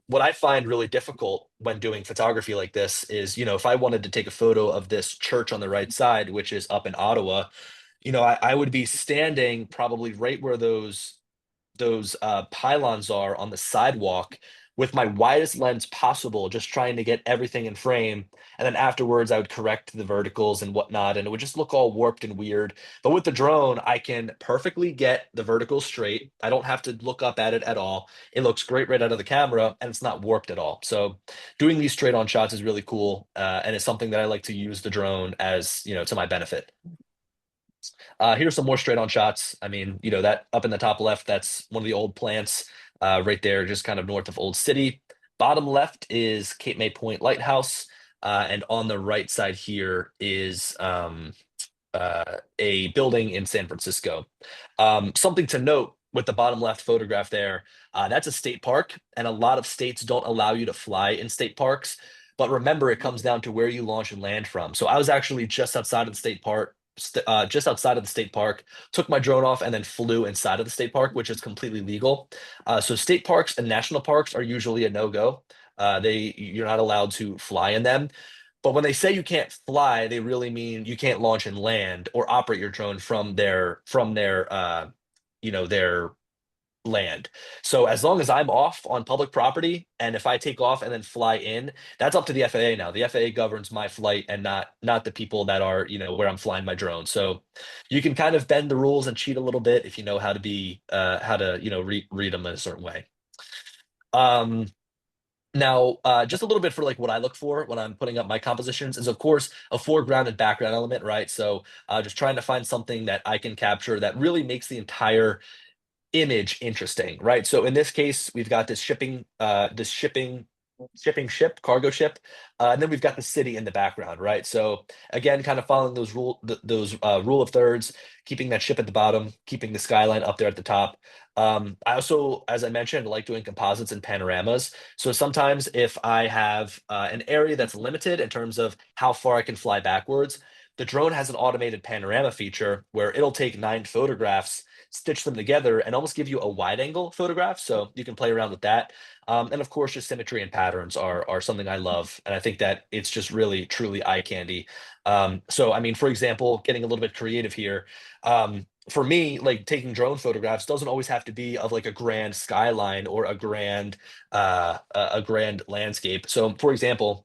what I find really difficult when doing photography like this is, if I wanted to take a photo of this church on the right side, which is up in Ottawa, I would be standing probably right where those pylons are on the sidewalk with my widest lens possible, just trying to get everything in frame. And then afterwards, I would correct the verticals and whatnot, and it would just look all warped and weird. But with the drone, I can perfectly get the verticals straight. I don't have to look up at it at all. It looks great right out of the camera, and it's not warped at all. So doing these straight on shots is really cool, and it's something that I like to use the drone as, to my benefit. Here's some more straight on shots. I mean, that up in the top left, that's one of the old plants right there, just kind of north of Old City. Bottom left is Cape May Point Lighthouse. And on the right side here is a building in San Francisco. Something to note with the bottom left photograph there, that's a state park, and a lot of states don't allow you to fly in state parks. But remember, it comes down to where you launch and land from. So I was actually just outside of the state park, just outside of the state park, took my drone off and then flew inside of the state park, which is completely legal. So state parks and national parks are usually a no-go. You're not allowed to fly in them. But when they say you can't fly, they really mean you can't launch and land or operate your drone from their land. So as long as I'm off on public property, and if I take off and then fly in, that's up to the FAA now. The FAA governs my flight and not the people that are, where I'm flying my drone. So you can kind of bend the rules and cheat a little bit if you know how to read them in a certain way. Now, just a little bit for like what I look for when I'm putting up my compositions is, of course, a foreground and background element, right? So just trying to find something that I can capture that really makes the entire image interesting, right? So in this case, we've got this shipping ship, cargo ship, and then we've got the city in the background, right? So again, kind of following those rule of thirds, keeping that ship at the bottom, keeping the skyline up there at the top. I also, as I mentioned, like doing composites and panoramas. So sometimes if I have an area that's limited in terms of how far I can fly backwards, the drone has an automated panorama feature where it'll take 9 photographs, stitch them together, and almost give you a wide angle photograph. So you can play around with that. And of course, just symmetry and patterns are something I love. And I think that it's just really, truly eye candy. So, I mean, for example, getting a little bit creative here. For me, like taking drone photographs doesn't always have to be of like a grand skyline or a grand landscape. So, for example,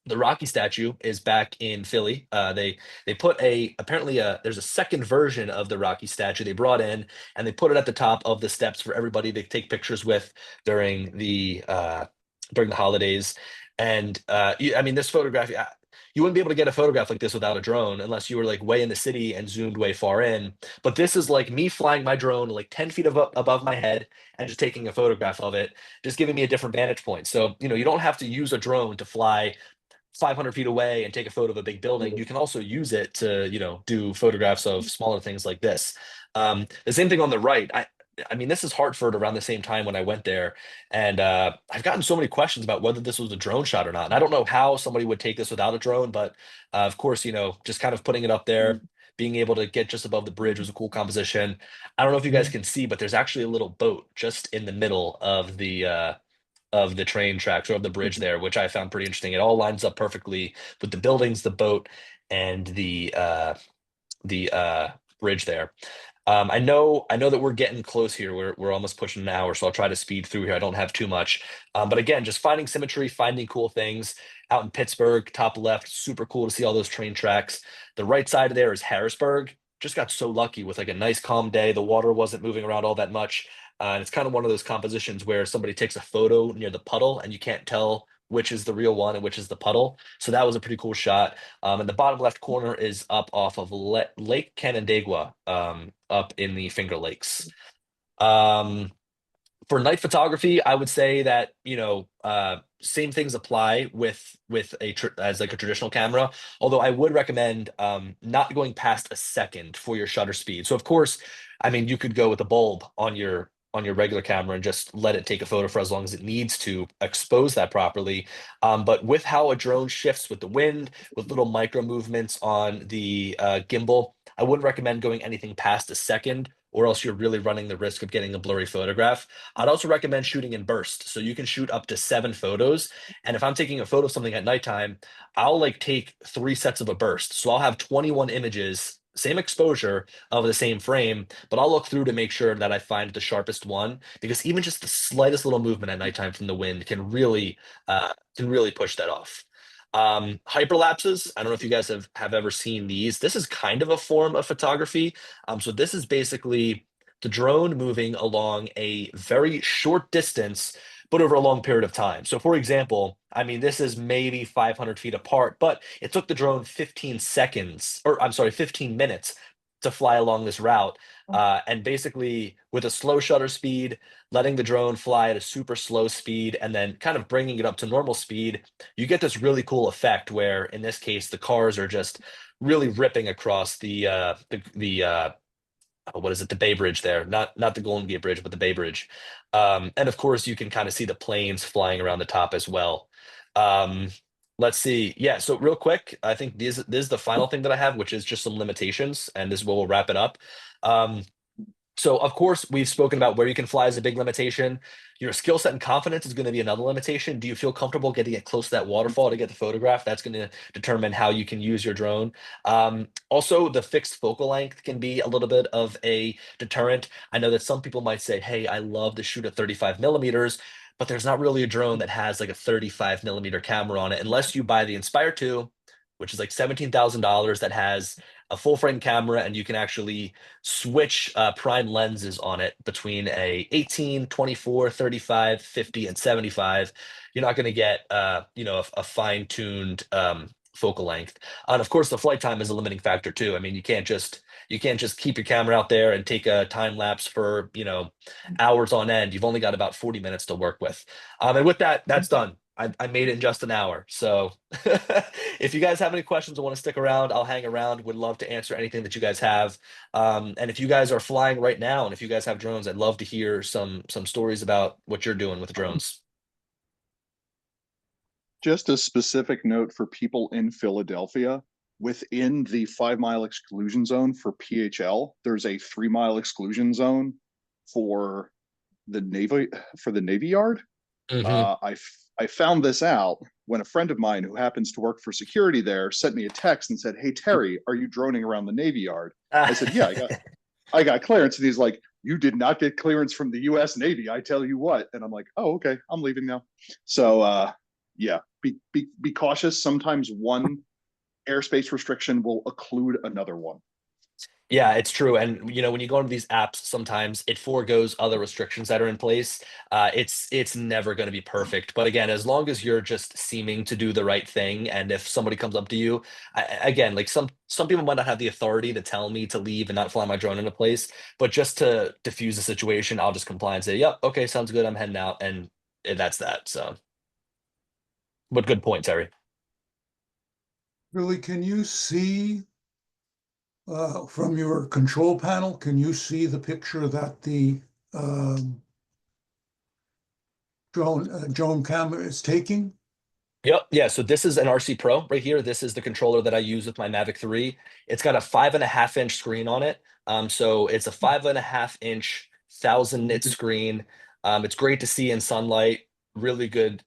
the Rocky statue is back in Philly. They put apparently there's a second version of the Rocky statue they brought in, and they put it at the top of the steps for everybody to take pictures with during the holidays. And I mean, this photograph, you wouldn't be able to get a photograph like this without a drone unless you were like way in the city and zoomed way far in. But this is like me flying my drone like 10 feet above my head and just taking a photograph of it, just giving me a different vantage point. So, you don't have to use a drone to fly 500 feet away and take a photo of a big building. You can also use it to, do photographs of smaller things like this. The same thing on the right. I mean, this is Hartford around the same time when I went there, and I've gotten so many questions about whether this was a drone shot or not. And I don't know how somebody would take this without a drone, but of course, just kind of putting it up there, being able to get just above the bridge was a cool composition. I don't know if you guys can see, but there's actually a little boat just in the middle of the train tracks or of the bridge there, which I found pretty interesting. It all lines up perfectly with the buildings, the boat, and the bridge there. I know that we're getting close here. We're almost pushing an hour, so I'll try to speed through here. I don't have too much, but again, just finding symmetry, finding cool things. Out in Pittsburgh, top left, super cool to see all those train tracks. The right side of there is Harrisburg. Just got so lucky with like a nice calm day. The water wasn't moving around all that much, and it's kind of one of those compositions where somebody takes a photo near the puddle and you can't tell which is the real one and which is the puddle. So that was a pretty cool shot. And the bottom left corner is up off of Lake Canandaigua, up in the Finger Lakes. Um, for night photography, I would say that same things apply as like a traditional camera. Although I would recommend not going past a second for your shutter speed. So of course, I mean you could go with a bulb on your regular camera and just let it take a photo for as long as it needs to expose that properly. But with how a drone shifts with the wind, with little micro movements on the gimbal, I wouldn't recommend going anything past a second, or else you're really running the risk of getting a blurry photograph. I'd also recommend shooting in bursts. So you can shoot up to 7 photos. And if I'm taking a photo of something at nighttime, I'll like take 3 sets of a burst. So I'll have 21 images, same exposure of the same frame, but I'll look through to make sure that I find the sharpest one, because even just the slightest little movement at nighttime from the wind can really push that off. Hyperlapses, I don't know if you guys have ever seen these. This is kind of a form of photography. So this is basically the drone moving along a very short distance, but over a long period of time. So for example, I mean, this is maybe 500 feet apart, but it took the drone 15 seconds, or I'm sorry, 15 minutes to fly along this route. And basically with a slow shutter speed, letting the drone fly at a super slow speed, and then kind of bringing it up to normal speed, you get this really cool effect where, in this case, the cars are just really ripping across the what is it, the Bay Bridge there, not the Golden Gate Bridge, but the Bay Bridge. And of course, you can kind of see the planes flying around the top as well. Um, let's see. Yeah, so real quick, I think this is the final thing that I have, which is just some limitations, and this is where we'll wrap it up. Um, so of course, we've spoken about where you can fly as a big limitation. Your skill set and confidence is going to be another limitation. Do you feel comfortable getting it close to that waterfall to get the photograph? That's going to determine how you can use your drone. Also, the fixed focal length can be a little bit of a deterrent. I know that some people might say, hey, I love to shoot at 35 millimeters, but there's not really a drone that has like a 35 millimeter camera on it, unless you buy the Inspire 2, which is like $17,000, that has a full frame camera, and you can actually switch prime lenses on it between a 18, 24, 35, 50, and 75. You're not going to get a fine-tuned focal length. And of course, the flight time is a limiting factor too. I mean, you can't just keep your camera out there and take a time lapse for hours on end. You've only got about 40 minutes to work with. And with that, that's done. I made it in just an hour. So if you guys have any questions or want to stick around, I'll hang around. Would love to answer anything that you guys have. And if you guys are flying right now, and if you guys have drones, I'd love to hear some stories about what you're doing with drones. Just a specific note for people in Philadelphia, within the 5 mile exclusion zone for PHL, there's a 3 mile exclusion zone for the Navy Yard. Hmm. I found this out when a friend of mine who happens to work for security there sent me a text and said, "Hey Terry, are you droning around the Navy Yard?" I said, "Yeah, I got clearance." And he's like, "You did not get clearance from the U.S. Navy, I tell you what." And I'm like, "Oh, okay, I'm leaving now." So yeah, be cautious. Sometimes one airspace restriction will occlude another one. Yeah, it's true. And when you go into these apps, sometimes it foregoes other restrictions that are in place. It's never going to be perfect. But again, as long as you're just seeming to do the right thing, and if somebody comes up to you, again, like some people might not have the authority to tell me to leave and not fly my drone in a place, but just to diffuse the situation, I'll just comply and say, "Yep, okay, sounds good. I'm heading out," and that's that. So, but good point, Terry. Really, can you see from your control panel, can you see the picture that the um, drone camera is taking? Yep. Yeah. So this is an RC Pro right here. This is the controller that I use with my Mavic 3. It's got a 5.5-inch screen on it. So it's a 5.5-inch 1,000 nit screen. It's great to see in sunlight. Really good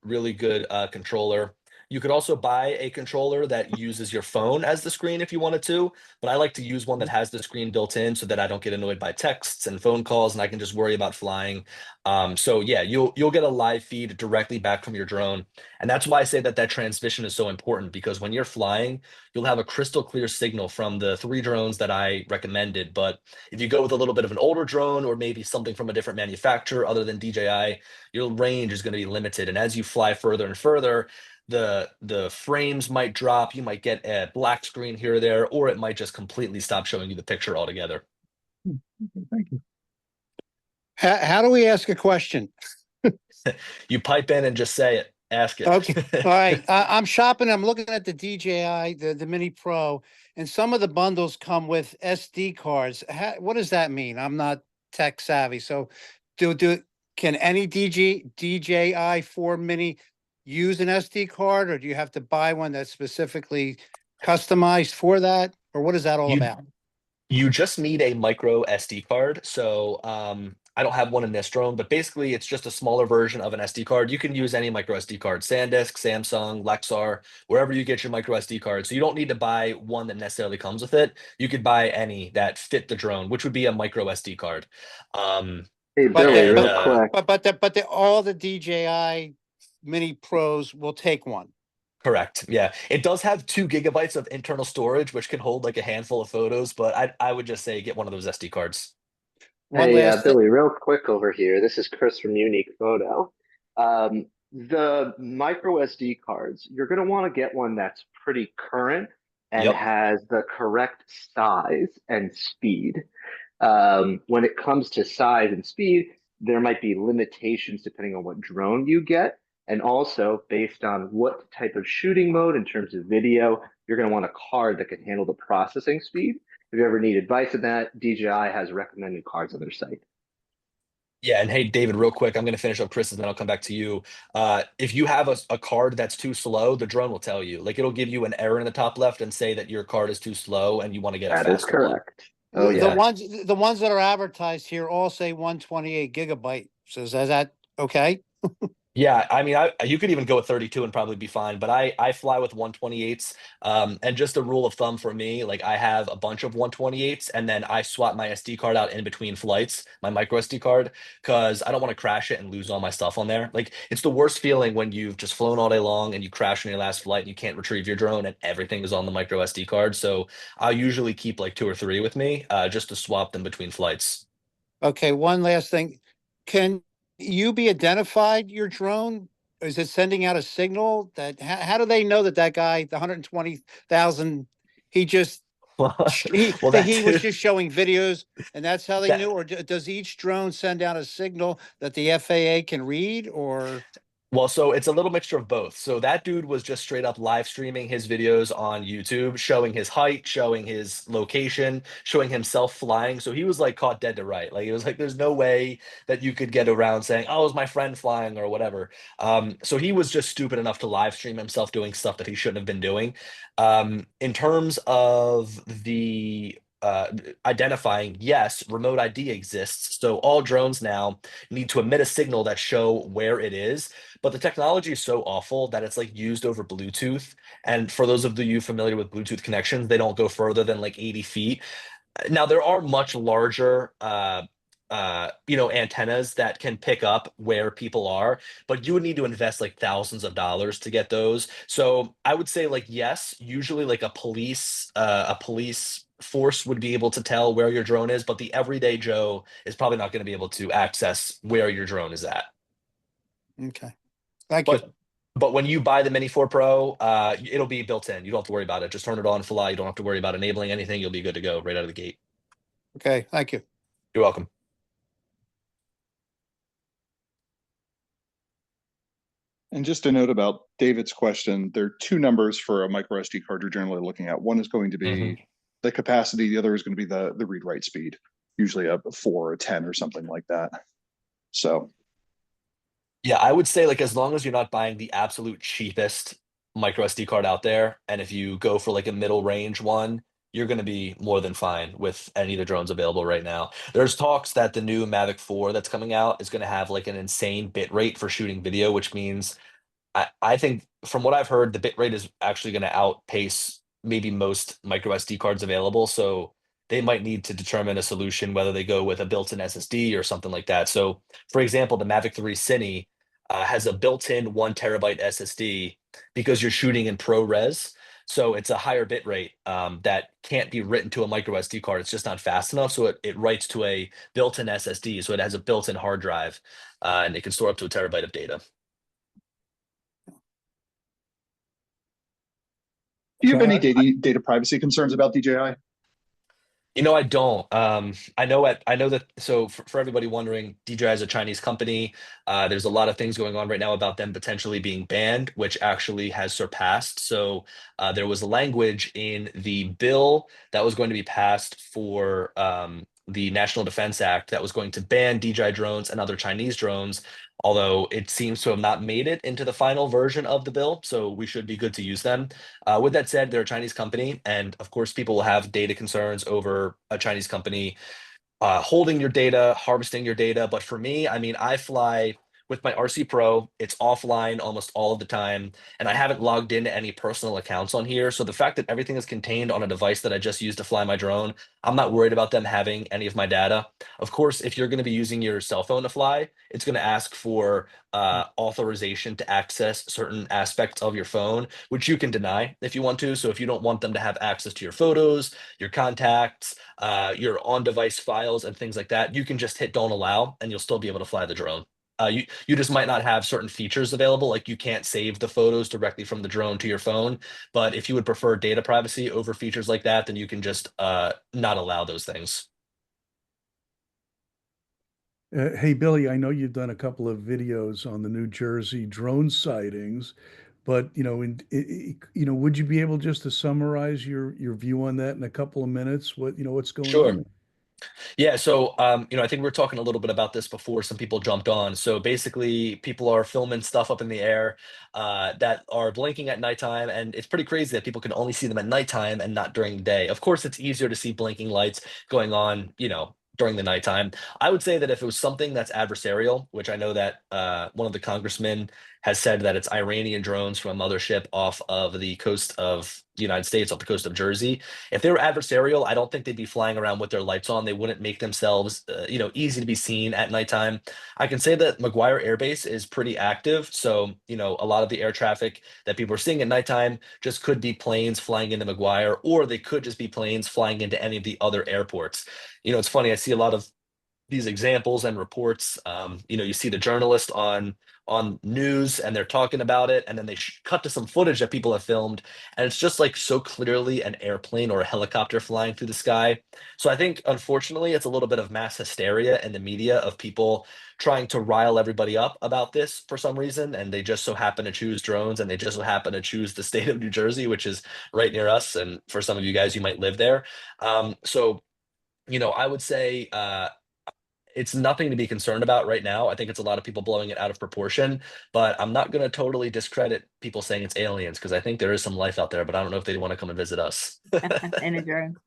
controller. You could also buy a controller that uses your phone as the screen if you wanted to, but I like to use one that has the screen built in so that I don't get annoyed by texts and phone calls, and I can just worry about flying. So yeah, you'll get a live feed directly back from your drone. And that's why I say that transmission is so important, because when you're flying, you'll have a crystal clear signal from the 3 drones that I recommended. But if you go with a little bit of an older drone, or maybe something from a different manufacturer other than DJI, your range is going to be limited. And as you fly further and further, the frames might drop. You might get a black screen here or there, or it might just completely stop showing you the picture altogether. Okay, thank you. How do we ask a question? You pipe in and just say it. Ask it. Okay, all right. I'm shopping. I'm looking at the DJI, the Mini Pro, and some of the bundles come with SD cards. What does that mean? I'm not tech savvy, so can any DJI 4 Mini use an SD card, or do you have to buy one that's specifically customized for that, or what is that all You about? You just need a micro SD card. So I don't have one in this drone, but basically it's just a smaller version of an SD card. You can use any micro SD card, SanDisk, Samsung, Lexar, wherever you get your micro SD card. So you don't need to buy one that necessarily comes with it. You could buy any that fit the drone, which would be a micro SD card. Um, Hey, But Billy, the, and real quick. but all the DJI Mini Pros will take one. Correct. Yeah. It does have 2 GB of internal storage, which can hold like a handful of photos, but I would just say get one of those SD cards. One Hey, last thing. Billy, real quick over here. This is Chris from Unique Photo. The micro SD cards, you're going to want to get one that's pretty current and Yep. has the correct size and speed. When it comes to size and speed, there might be limitations depending on what drone you get. And also based on what type of shooting mode in terms of video, you're going to want a card that can handle the processing speed. If you ever need advice on that, DJI has recommended cards on their site. Yeah, and hey, David, real quick, I'm going to finish up Chris's, and then I'll come back to you. If you have a card that's too slow, the drone will tell you. Like it'll give you an error in the top left and say that your card is too slow and you want to get a That is faster one. correct. Oh, The yeah. ones that are advertised here all say 128 gigabyte. So is that okay? Yeah, I mean, you could even go with 32 and probably be fine, but I fly with 128s. And just a rule of thumb for me, like I have a bunch of 128s, and then I swap my SD card out in between flights, my micro SD card, because I don't want to crash it and lose all my stuff on there. Like it's the worst feeling when you've just flown all day long and you crash on your last flight and you can't retrieve your drone and everything is on the micro SD card. So I'll usually keep like 2 or 3 with me, just to swap them between flights. Okay, one last thing. Can you be identified your drone? Is it sending out a signal that how do they know that that guy, the 120,000, he just Well, that that he was dude, just showing videos and that's how they knew? that Or does each drone send out a signal that the FAA can read or Well, so it's a little mixture of both. So that dude was just straight up live streaming his videos on YouTube, showing his height, showing his location, showing himself flying. So he was like caught dead to right. Like it was like there's no way that you could get around saying, "Oh, it was my friend flying" or whatever. So he was just stupid enough to live stream himself doing stuff that he shouldn't have been doing. In terms of the identifying, yes, remote ID exists. So all drones now need to emit a signal that show where it is, but the technology is so awful that it's like used over Bluetooth. And for those of you familiar with Bluetooth connections, they don't go further than like 80 feet. Now there are much larger antennas that can pick up where people are, but you would need to invest like thousands of dollars to get those. So I would say like yes, usually like a police force would be able to tell where your drone is, but the everyday Joe is probably not going to be able to access where your drone is at. okay. Thank you. But when you buy the Mini 4 Pro, it'll be built in. You don't have to worry about it. Just turn it on, fly. You don't have to worry about enabling anything. You'll be good to go right out of the gate. Okay, thank you. You're welcome. And just a note about David's question, there are two numbers for a micro SD card you're generally looking at. One is going to be the capacity, the other is going to be the read write speed, usually a 4 or a 10 or something like that. So Yeah, I would say like as long as you're not buying the absolute cheapest micro SD card out there, and if you go for like a middle range one, you're going to be more than fine with any of the drones available right now. There's talks that the new Mavic 4 that's coming out is going to have like an insane bit rate for shooting video, which means I think from what I've heard, the bit rate is actually going to outpace maybe most micro SD cards available. So they might need to determine a solution whether they go with a built-in SSD or something like that. So, for example, the Mavic 3 Cine has a built-in 1 TB SSD because you're shooting in ProRes. So it's a higher bit rate that can't be written to a micro SD card. It's just not fast enough. So it writes to a built-in SSD. So it has a built-in hard drive and it can store up to a terabyte of data. do you have So any data privacy concerns about DJI? I don't. I know that. So for everybody wondering, DJI is a Chinese company. There's a lot of things going on right now about them potentially being banned, which actually has surpassed. So there was language in the bill that was going to be passed for the National Defense Act that was going to ban DJI drones and other Chinese drones, although it seems to have not made it into the final version of the bill, so we should be good to use them. With that said, they're a Chinese company, and of course, people will have data concerns over a Chinese company holding your data, harvesting your data. But for me, I mean, I fly with my RC Pro. It's offline almost all of the time, and I haven't logged into any personal accounts on here. So the fact that everything is contained on a device that I just used to fly my drone, I'm not worried about them having any of my data. Of course, if you're going to be using your cell phone to fly, it's going to ask for authorization to access certain aspects of your phone, which you can deny if you want to. So if you don't want them to have access to your photos, your contacts, your on-device files and things like that, you can just hit don't allow and you'll still be able to fly the drone. You just might not have certain features available, like you can't save the photos directly from the drone to your phone. But if you would prefer data privacy over features like that, then you can just not allow those things. Hey, Billy, I know you've done a couple of videos on the New Jersey drone sightings, but would you be able just to summarize your view on that in a couple of minutes? What's going Sure. on? Yeah, so I think we were talking a little bit about this before some people jumped on. So basically, people are filming stuff up in the air that are blinking at nighttime, and it's pretty crazy that people can only see them at nighttime and not during the day. Of course, it's easier to see blinking lights going on, during the nighttime. I would say that if it was something that's adversarial, which I know that one of the congressmen has said that it's Iranian drones from a mothership off of the coast of the United States, off the coast of Jersey. If they were adversarial, I don't think they'd be flying around with their lights on. They wouldn't make themselves, easy to be seen at nighttime. I can say that McGuire Air Base is pretty active. So, a lot of the air traffic that people are seeing at nighttime just could be planes flying into McGuire, or they could just be planes flying into any of the other airports. It's funny. I see a lot of these examples and reports. You see the journalist on news and they're talking about it, and then they cut to some footage that people have filmed, and it's just like so clearly an airplane or a helicopter flying through the sky. So I think unfortunately it's a little bit of mass hysteria in the media of people trying to rile everybody up about this for some reason, and they just so happen to choose drones, and they just so happen to choose the state of New Jersey, which is right near us, and for some of you guys, you might live there. So I would say it's nothing to be concerned about right now. I think it's a lot of people blowing it out of proportion, but I'm not going to totally discredit people saying it's aliens, because I think there is some life out there, but I don't know if they want to come and visit us. In a drone.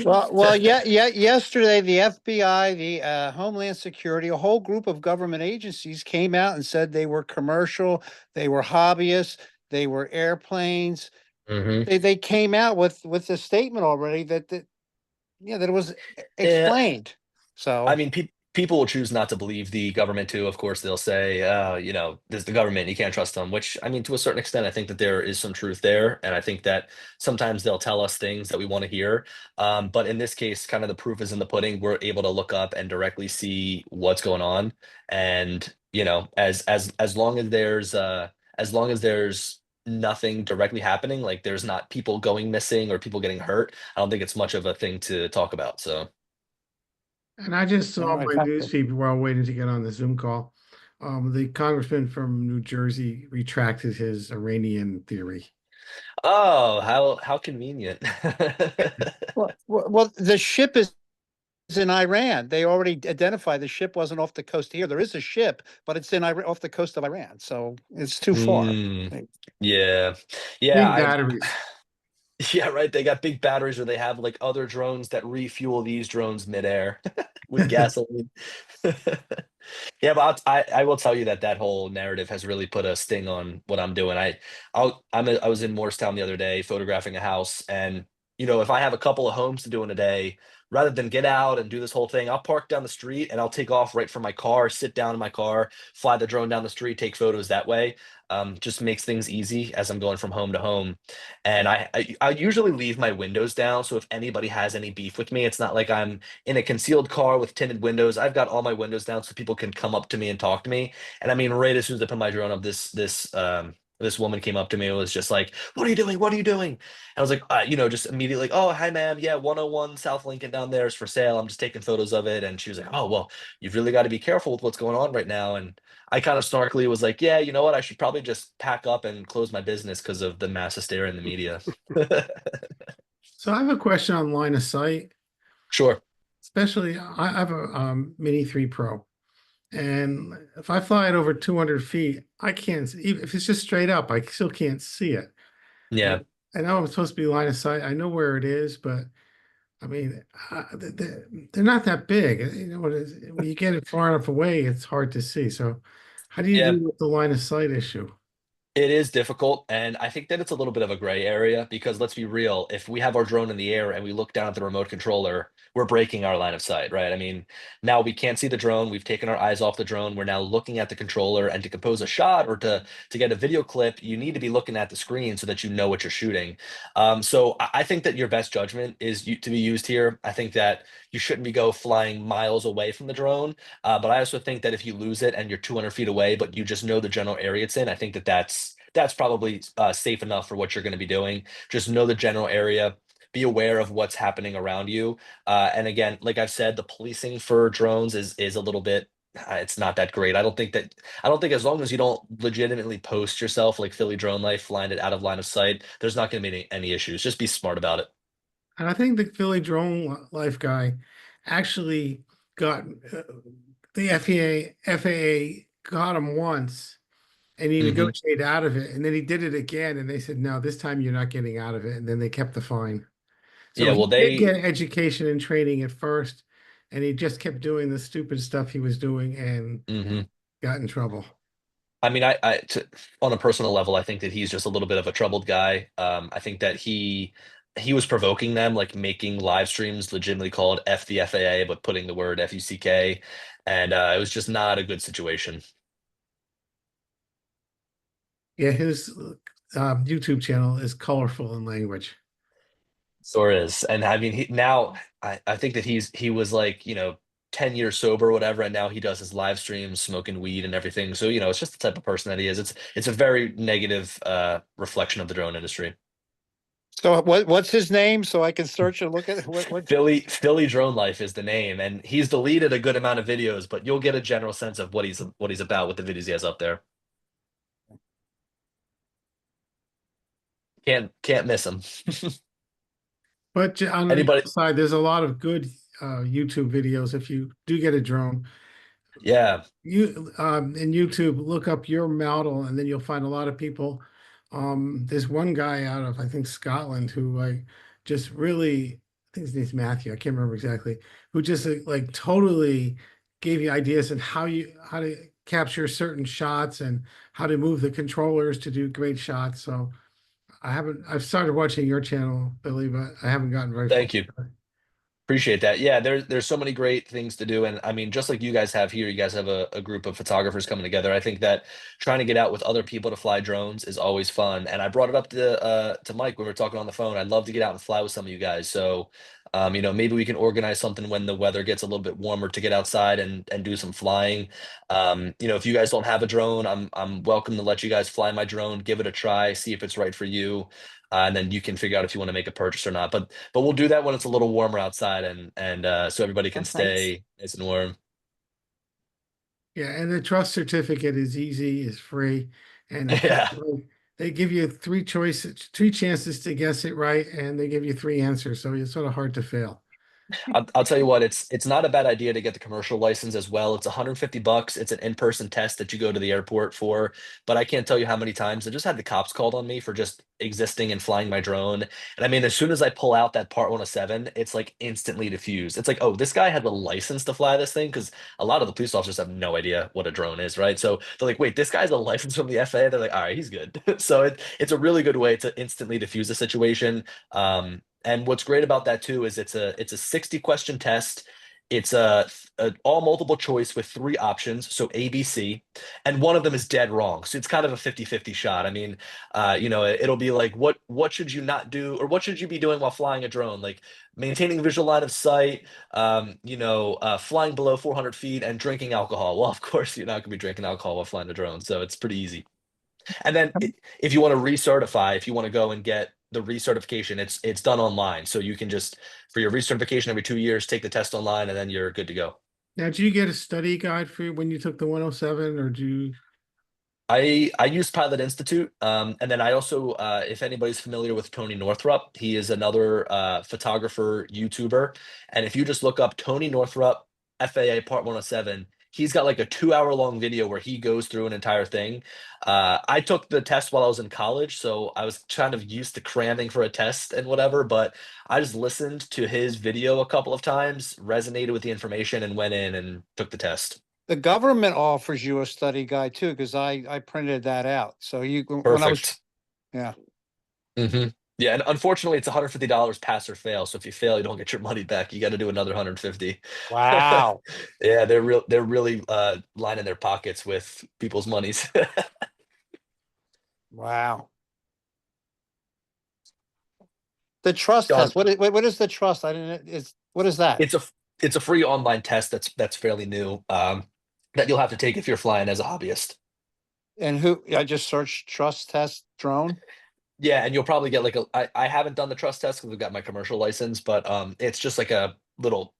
Well, yeah. Yesterday, the FBI, the Homeland Security, a whole group of government agencies came out and said they were commercial, they were hobbyists, they were airplanes. Hmm. They came out with a statement already that it was Yeah, explained. I So mean, people will choose not to believe the government too. Of course, they'll say, this is the government, you can't trust them, which I mean, to a certain extent, I think that there is some truth there. And I think that sometimes they'll tell us things that we want to hear. But in this case, kind of the proof is in the pudding. We're able to look up and directly see what's going on. And, as long as there's nothing directly happening, like there's not people going missing or people getting hurt, I don't think it's much of a thing to talk about. So. And I just all saw right, my news feed while waiting to get on the Zoom call. The congressman from New Jersey retracted his Iranian theory. Oh, how convenient. well, the ship is in Iran. They already identified the ship wasn't off the coast here. There is a ship, but it's in Iran, off the coast of Iran, so it's too far. Yeah. Yeah, Big batteries. yeah, right. They got big batteries, or they have like other drones that refuel these drones midair with gasoline. Yeah, but I will tell you that that whole narrative has really put a sting on what I'm doing. I was in Morristown the other day photographing a house, and if I have a couple of homes to do in a day, rather than get out and do this whole thing, I'll park down the street and I'll take off right from my car, sit down in my car, fly the drone down the street, take photos that way. Just makes things easy as I'm going from home to home. And I usually leave my windows down, so if anybody has any beef with me, it's not like I'm in a concealed car with tinted windows. I've got all my windows down so people can come up to me and talk to me. And I mean, right as soon as I put my drone up, this woman came up to me and was just like, "What are you doing? What are you doing?" And I was like, just immediately, "Oh, hi, ma'am. Yeah, 101 South Lincoln down there is for sale. I'm just taking photos of it." And she was like, "Oh, well, you've really got to be careful with what's going on right now." And I kind of snarkily was like, "Yeah, you know what? I should probably just pack up and close my business because of the mass hysteria in the media." So I have a question on line of sight. Sure. especially I have a Mini 3 Pro. And if I fly it over 200 feet, I can't see, even if it's just straight up, I still can't see it. Yeah. And I know I'm supposed to be line of sight. I know where it is, but I mean, they're not that big. You know what is when you get it far enough away, it's hard to see. So, how do you Yeah. deal with the line of sight issue? It is difficult, and I think that it's a little bit of a gray area because let's be real, if we have our drone in the air and we look down at the remote controller, we're breaking our line of sight, right? I mean, now we can't see the drone, we've taken our eyes off the drone, we're now looking at the controller, and to compose a shot or to get a video clip, you need to be looking at the screen so that you know what you're shooting. So I think that your best judgment is to be used here. I think that you shouldn't be go flying miles away from the drone. But I also think that if you lose it and you're 200 feet away, but you just know the general area it's in, I think that that's probably safe enough for what you're going to be doing. Just know the general area. Be aware of what's happening around you. And again, like I've said, the policing for drones is a little bit. It's not that great. I don't think as long as you don't legitimately post yourself like Philly Drone Life, flying it out of line of sight, there's not going to be any issues. Just be smart about it. And I think the Philly Drone Life guy actually got the FAA got him once and he Hmm. negotiated out of it. And then he did it again. And they said, no, this time you're not getting out of it. And then they kept the fine. Yeah, So well, he did they. get education and training at first. And he just kept doing the stupid stuff he was doing and Mhm. got in trouble. I mean, on a personal level, I think that he's just a little bit of a troubled guy. I think that he was provoking them, like making live streams legitimately called F the FAA, but putting the word FUCK, and it was just not a good situation. Yeah, his YouTube channel is colorful in language. So it is, and I mean, now I think that he was like 10 years sober or whatever, and now he does his live streams, smoking weed and everything. So it's just the type of person that he is. It's a very negative reflection of the drone industry. So what's his name? So I can search and look at it? What? Philly Drone Life is the name, and he's deleted a good amount of videos, but you'll get a general sense of what he's about with the videos he has up there. Can't miss him. But on the Anybody? other side, there's a lot of good YouTube videos. If you do get a drone, Yeah. you in YouTube, look up your model, and then you'll find a lot of people. There's one guy out of I think Scotland who like just really, I think his name's Matthew. I can't remember exactly. Who just like totally gave you ideas on how to capture certain shots and how to move the controllers to do great shots. So I've started watching your channel, Billy, but I haven't gotten very far. Thank you. Appreciate that. Yeah, there's so many great things to do. And I mean, just like you guys have here, you guys have a group of photographers coming together. I think that trying to get out with other people to fly drones is always fun. And I brought it up to Mike when we were talking on the phone. I'd love to get out and fly with some of you guys. So maybe we can organize something when the weather gets a little bit warmer to get outside and do some flying. If you guys don't have a drone, I'm welcome to let you guys fly my drone, give it a try, see if it's right for you. And then you can figure out if you want to make a purchase or not. But we'll do that when it's a little warmer outside and so everybody can That's nice. stay nice and warm. Yeah, and the trust certificate is easy, is free, and Yeah. they give you three chances to guess it right, and they give you three answers, so it's sort of hard to fail. I'll tell you what, it's not a bad idea to get the commercial license as well. It's $150. It's an in-person test that you go to the airport for. But I can't tell you how many times I just had the cops called on me for just existing and flying my drone. And I mean, as soon as I pull out that Part 107, it's like instantly diffused. It's like, oh, this guy had the license to fly this thing because a lot of the police officers have no idea what a drone is, right? So they're like, wait, this guy's a license from the FAA. They're like, all right, he's good. So it's a really good way to instantly diffuse the situation. And what's great about that too is it's a 60 question test. It's a all multiple choice with three options, so A, B, C, and one of them is dead wrong. So it's kind of a 50-50 shot. I mean, it'll be like what should you not do or what should you be doing while flying a drone? Like maintaining visual line of sight, flying below 400 feet and drinking alcohol. Well, of course, you're not going to be drinking alcohol while flying a drone, so it's pretty easy. And then if you want to recertify, if you want to go and get the recertification, it's done online. So you can just for your recertification every 2 years, take the test online, and then you're good to go. Now, do you get a study guide for when you took the 107, or do you? I use Pilot Institute, and then I also, if anybody's familiar with Tony Northrup, he is another photographer YouTuber, and if you just look up Tony Northrup FAA Part 107, he's got like a 2 hour long video where he goes through an entire thing. I took the test while I was in college, so I was kind of used to cramming for a test and whatever, but I just listened to his video a couple of times, resonated with the information, and went in and took the test. The government offers you a study guide too, because I printed that out. So when I was, Perfect. yeah. Hmm. Yeah, and unfortunately, it's $150 pass or fail. So if you fail, you don't get your money back. You got to do another 150. Wow. Yeah, they're really lining their pockets with people's monies. Wow. The trust John, test. What is the trust? I didn't, what is that? it's a it's a free online test that's fairly new, that you'll have to take if you're flying as a hobbyist. And I just searched trust test drone. Yeah, and you'll probably get like I haven't done the trust test because I've got my commercial license, but it's just like a little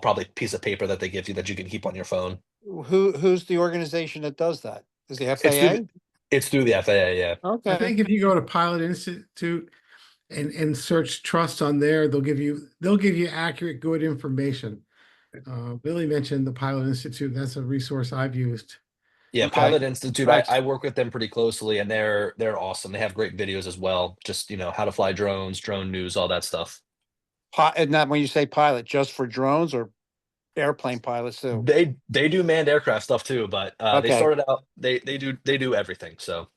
probably piece of paper that they give you that you can keep on your phone. Who's the organization that does that? Is the It's through FAA? it's through the FAA, yeah. I Okay. think if you go to Pilot Institute and search trust on there, they'll give you accurate, good information. Billy mentioned the Pilot Institute. That's a resource I've used. Yeah, Okay. Pilot Institute, Nice. I work with them pretty closely and they're awesome. They have great videos as well. Just, how to fly drones, drone news, all that stuff. And that when you say pilot, just for drones or airplane pilots too? They do manned aircraft stuff too, but they Okay. started out they do everything. So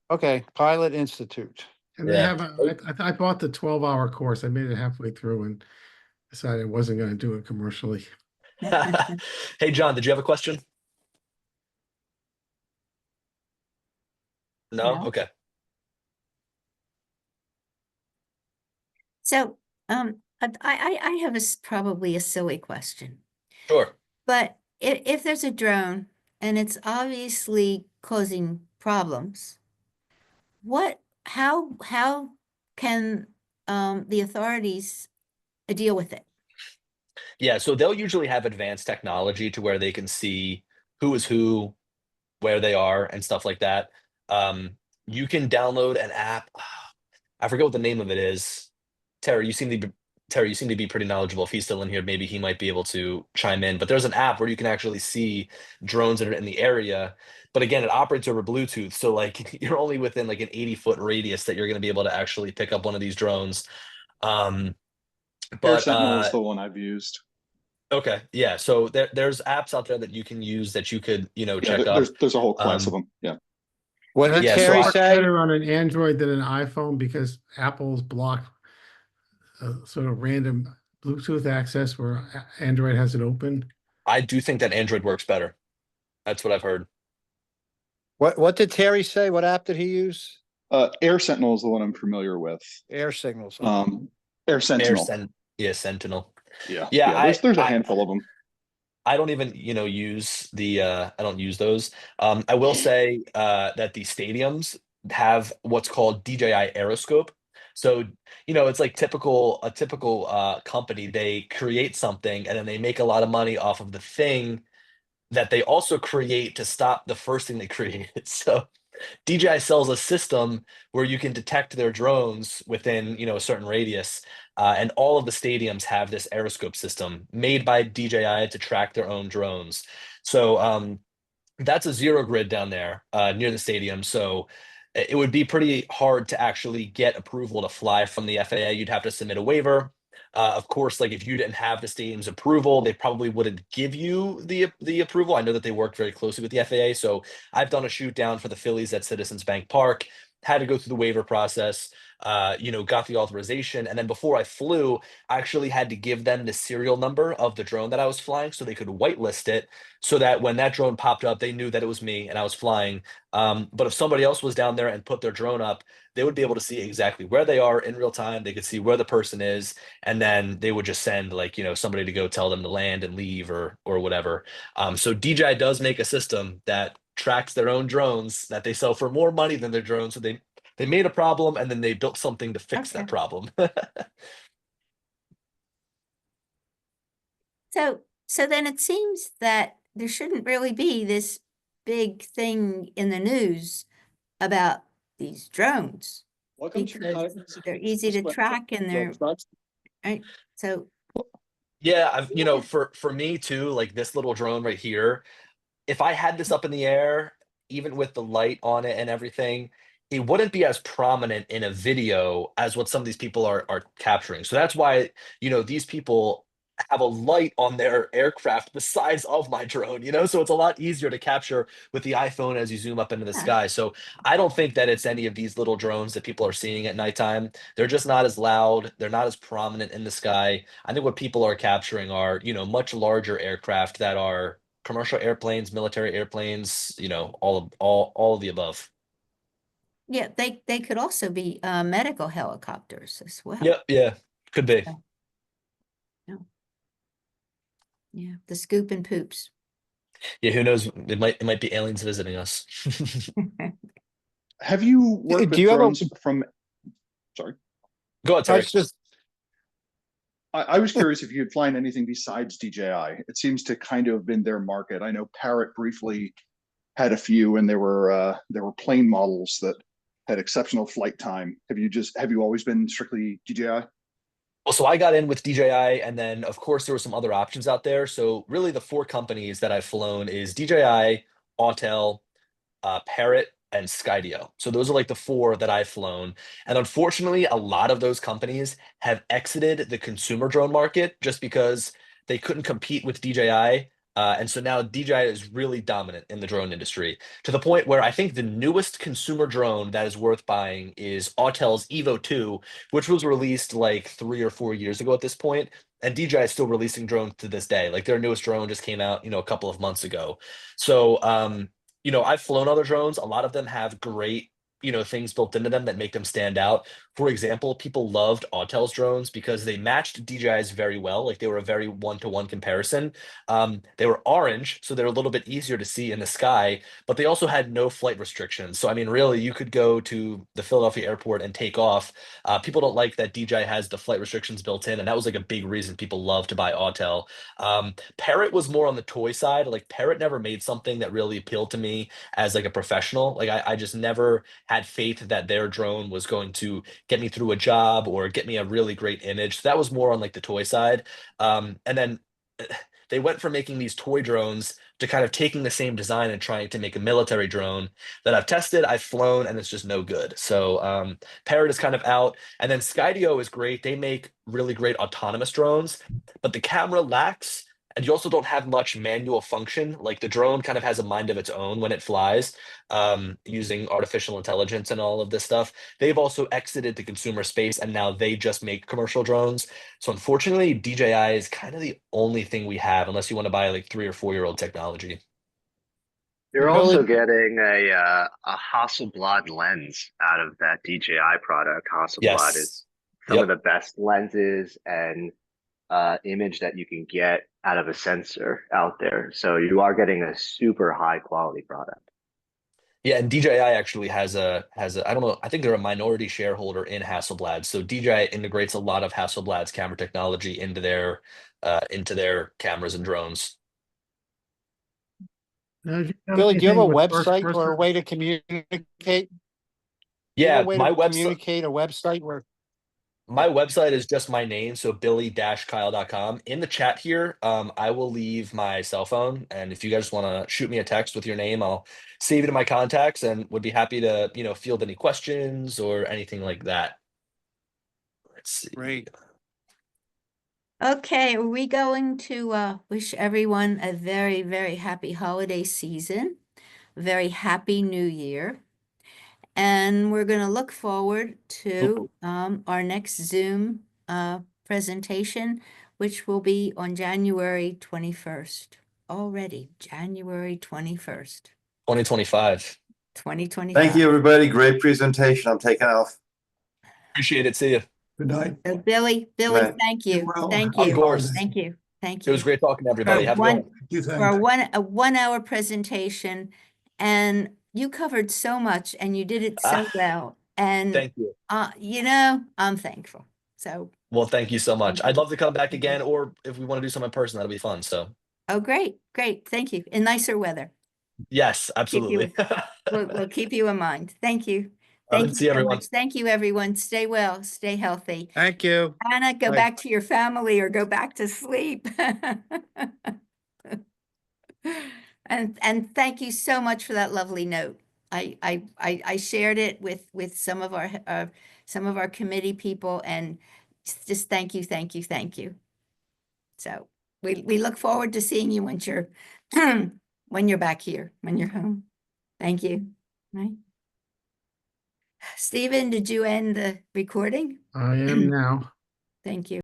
Okay. Pilot Institute. And they yeah. have I bought the 12-hour course. I made it halfway through and decided I wasn't going to do it commercially. Hey John, did you have a question? No? No. Okay. So, I have probably a silly question, Sure. but if there's a drone and it's obviously causing problems, how can the authorities deal with it? Yeah, so they'll usually have advanced technology to where they can see who is who, where they are, and stuff like that. You can download an app. I forget what the name of it is. Terry, you seem to be Terry, you seem to be pretty knowledgeable. If he's still in here, maybe he might be able to chime in. But there's an app where you can actually see drones that are in the area. But again, it operates over Bluetooth. So like you're only within like an 80-foot radius that you're going to be able to actually pick up one of these drones. Um, Air but Sentinel is the one I've used. Okay, yeah. So there's apps out there that you can use that you could, Yeah, check up. there's a whole class of Um, them. Yeah. What did Yeah, Actually, so Terry works say? better on an Android than an iPhone because Apple's block sort of random Bluetooth access where Android has it open. I do think that Android works better. That's what I've heard. What did Terry say? What app did he use? Air Sentinel is the one I'm familiar with. Air Signals. Okay. Air Sentinel. Yeah, Sentinel. Yeah. Yeah, There's a handful of them. I don't even, use I don't use those. I will say that the stadiums have what's called DJI Aeroscope. So, it's like a typical company. They create something and then they make a lot of money off of the thing that they also create to stop the first thing they created. So DJI sells a system where you can detect their drones within, a certain radius, and all of the stadiums have this aeroscope system made by DJI to track their own drones. So that's a zero grid down there near the stadium. So it would be pretty hard to actually get approval to fly from the FAA. You'd have to submit a waiver. Of course, like if you didn't have the stadium's approval, they probably wouldn't give you the approval. I know that they work very closely with the FAA. So I've done a shoot down for the Phillies at Citizens Bank Park, had to go through the waiver process, got the authorization. And then before I flew, I actually had to give them the serial number of the drone that I was flying so they could whitelist it so that when that drone popped up, they knew that it was me and I was flying. But if somebody else was down there and put their drone up, they would be able to see exactly where they are in real time. They could see where the person is, and then they would just send like somebody to go tell them to land and leave or whatever. So DJI does make a system that tracks their own drones that they sell for more money than their drones. So they made a problem and then they built something to fix that Okay. problem. So then it seems that there shouldn't really be this big thing in the news about these drones Welcome to the because United they're easy to track and they're right. So Yeah, you know, for me too, like this little drone right here, if I had this up in the air, even with the light on it and everything, it wouldn't be as prominent in a video as what some of these people are capturing. So that's why, you know, these people have a light on their aircraft the size of my drone, you know, so it's a lot easier to capture with the iPhone as you zoom up into the yeah. sky. So I don't think that it's any of these little drones that people are seeing at nighttime. They're just not as loud, they're not as prominent in the sky. I think what people are capturing are, you know, much larger aircraft that are commercial airplanes, military airplanes, you know, all of the above. Yeah, they could also be medical helicopters as well. Yep, yeah, could be. So, yeah. Yeah, the scoop and poops. Yeah, who knows? It might be aliens visiting us. Have you worked Do with you ever? drones from, sorry, Go ahead, I Terry. was just I was curious if you had flying anything besides DJI. It seems to kind of have been their market. I know Parrot briefly had a few, and there were plane models that had exceptional flight time. Have you always been strictly DJI? Well, so I got in with DJI, and then of course there were some other options out there. So really, the four companies that I've flown is DJI, Autel, Parrot, and Skydio. So those are like the four that I've flown. And unfortunately, a lot of those companies have exited the consumer drone market just because they couldn't compete with DJI. And so now DJI is really dominant in the drone industry to the point where I think the newest consumer drone that is worth buying is Autel's Evo 2, which was released like 3 or 4 years ago at this point. And DJI is still releasing drones to this day. Like their newest drone just came out, you know, a couple of months ago. So, you know, I've flown other drones. A lot of them have great, you know, things built into them that make them stand out. For example, people loved Autel's drones because they matched DJI's very well. Like they were a very one-to-one comparison. They were orange, so they're a little bit easier to see in the sky, but they also had no flight restrictions. So, I mean, really, you could go to the Philadelphia airport and take off. People don't like that DJI has the flight restrictions built in, and that was like a big reason people love to buy Autel. Parrot was more on the toy side. Like Parrot never made something that really appealed to me as like a professional. Like I just never had faith that their drone was going to get me through a job or get me a really great image. So that was more on like the toy side. And then they went from making these toy drones to kind of taking the same design and trying to make a military drone that I've tested, I've flown, and it's just no good. So Parrot is kind of out. And then Skydio is great. They make really great autonomous drones, but the camera lacks. And you also don't have much manual function. Like the drone kind of has a mind of its own when it flies, using artificial intelligence and all of this stuff. They've also exited the consumer space and now they just make commercial drones. So unfortunately, DJI is kind of the only thing we have, unless you want to buy like 3 or 4 year old technology. You're also Billy. getting a Hasselblad lens out of that DJI product. Hasselblad Yes. is some of Yep. the best lenses and image that you can get out of a sensor out there. So you are getting a super high quality product. Yeah, and DJI actually has a I don't know, I think they're a minority shareholder in Hasselblad. So DJI integrates a lot of Hasselblad's camera technology into their cameras and drones. Now, have you done Billy, do you have a anything with first website or a person? way to communicate? Do you have a Yeah, way to communicate a website where? my website is just my name, so billy-kyle.com. In the chat here, I will leave my cell phone, and if you guys want to shoot me a text with your name, I'll save it in my contacts and would be happy to, you know, field any questions or anything like that. Let's see. Great. Okay, are we going to wish everyone a very, very happy holiday season, a very happy new year. And we're going to look forward to our next Zoom presentation, which will be on January 21st. Already, January 21st, 2025. 2025. Thank you, everybody. Great presentation. I'm taking off. Appreciate it. See you. Good night. So Billy, Right. thank you. Well, Thank Of you. course. Thank you. Thank It was you. great talking to everybody. For Have a good one. you for think? a 1 hour presentation, and you covered so much and you did it so well. And Thank you. you know, I'm thankful. So, Well, thank you so much. thank I'd you. love to come back Thank you. again, or if we want to do something in person, that'll be fun. So Oh, great, great. Thank you. In nicer weather. Yes, Keep you, absolutely. we'll keep you in mind. Thank you. All Thank right, you see you, so everyone. much. Thank you, everyone. Stay well, stay healthy. Thank you. Anna, go Bye. back to your family or go back to sleep. And thank you so much for that lovely note. I shared it with some of our committee people, and just thank you, thank you, thank you. So we look forward to seeing you once you're when you're back here, when you're home. Thank you. Right. Stephen, did you end the recording? I am now. Thank you.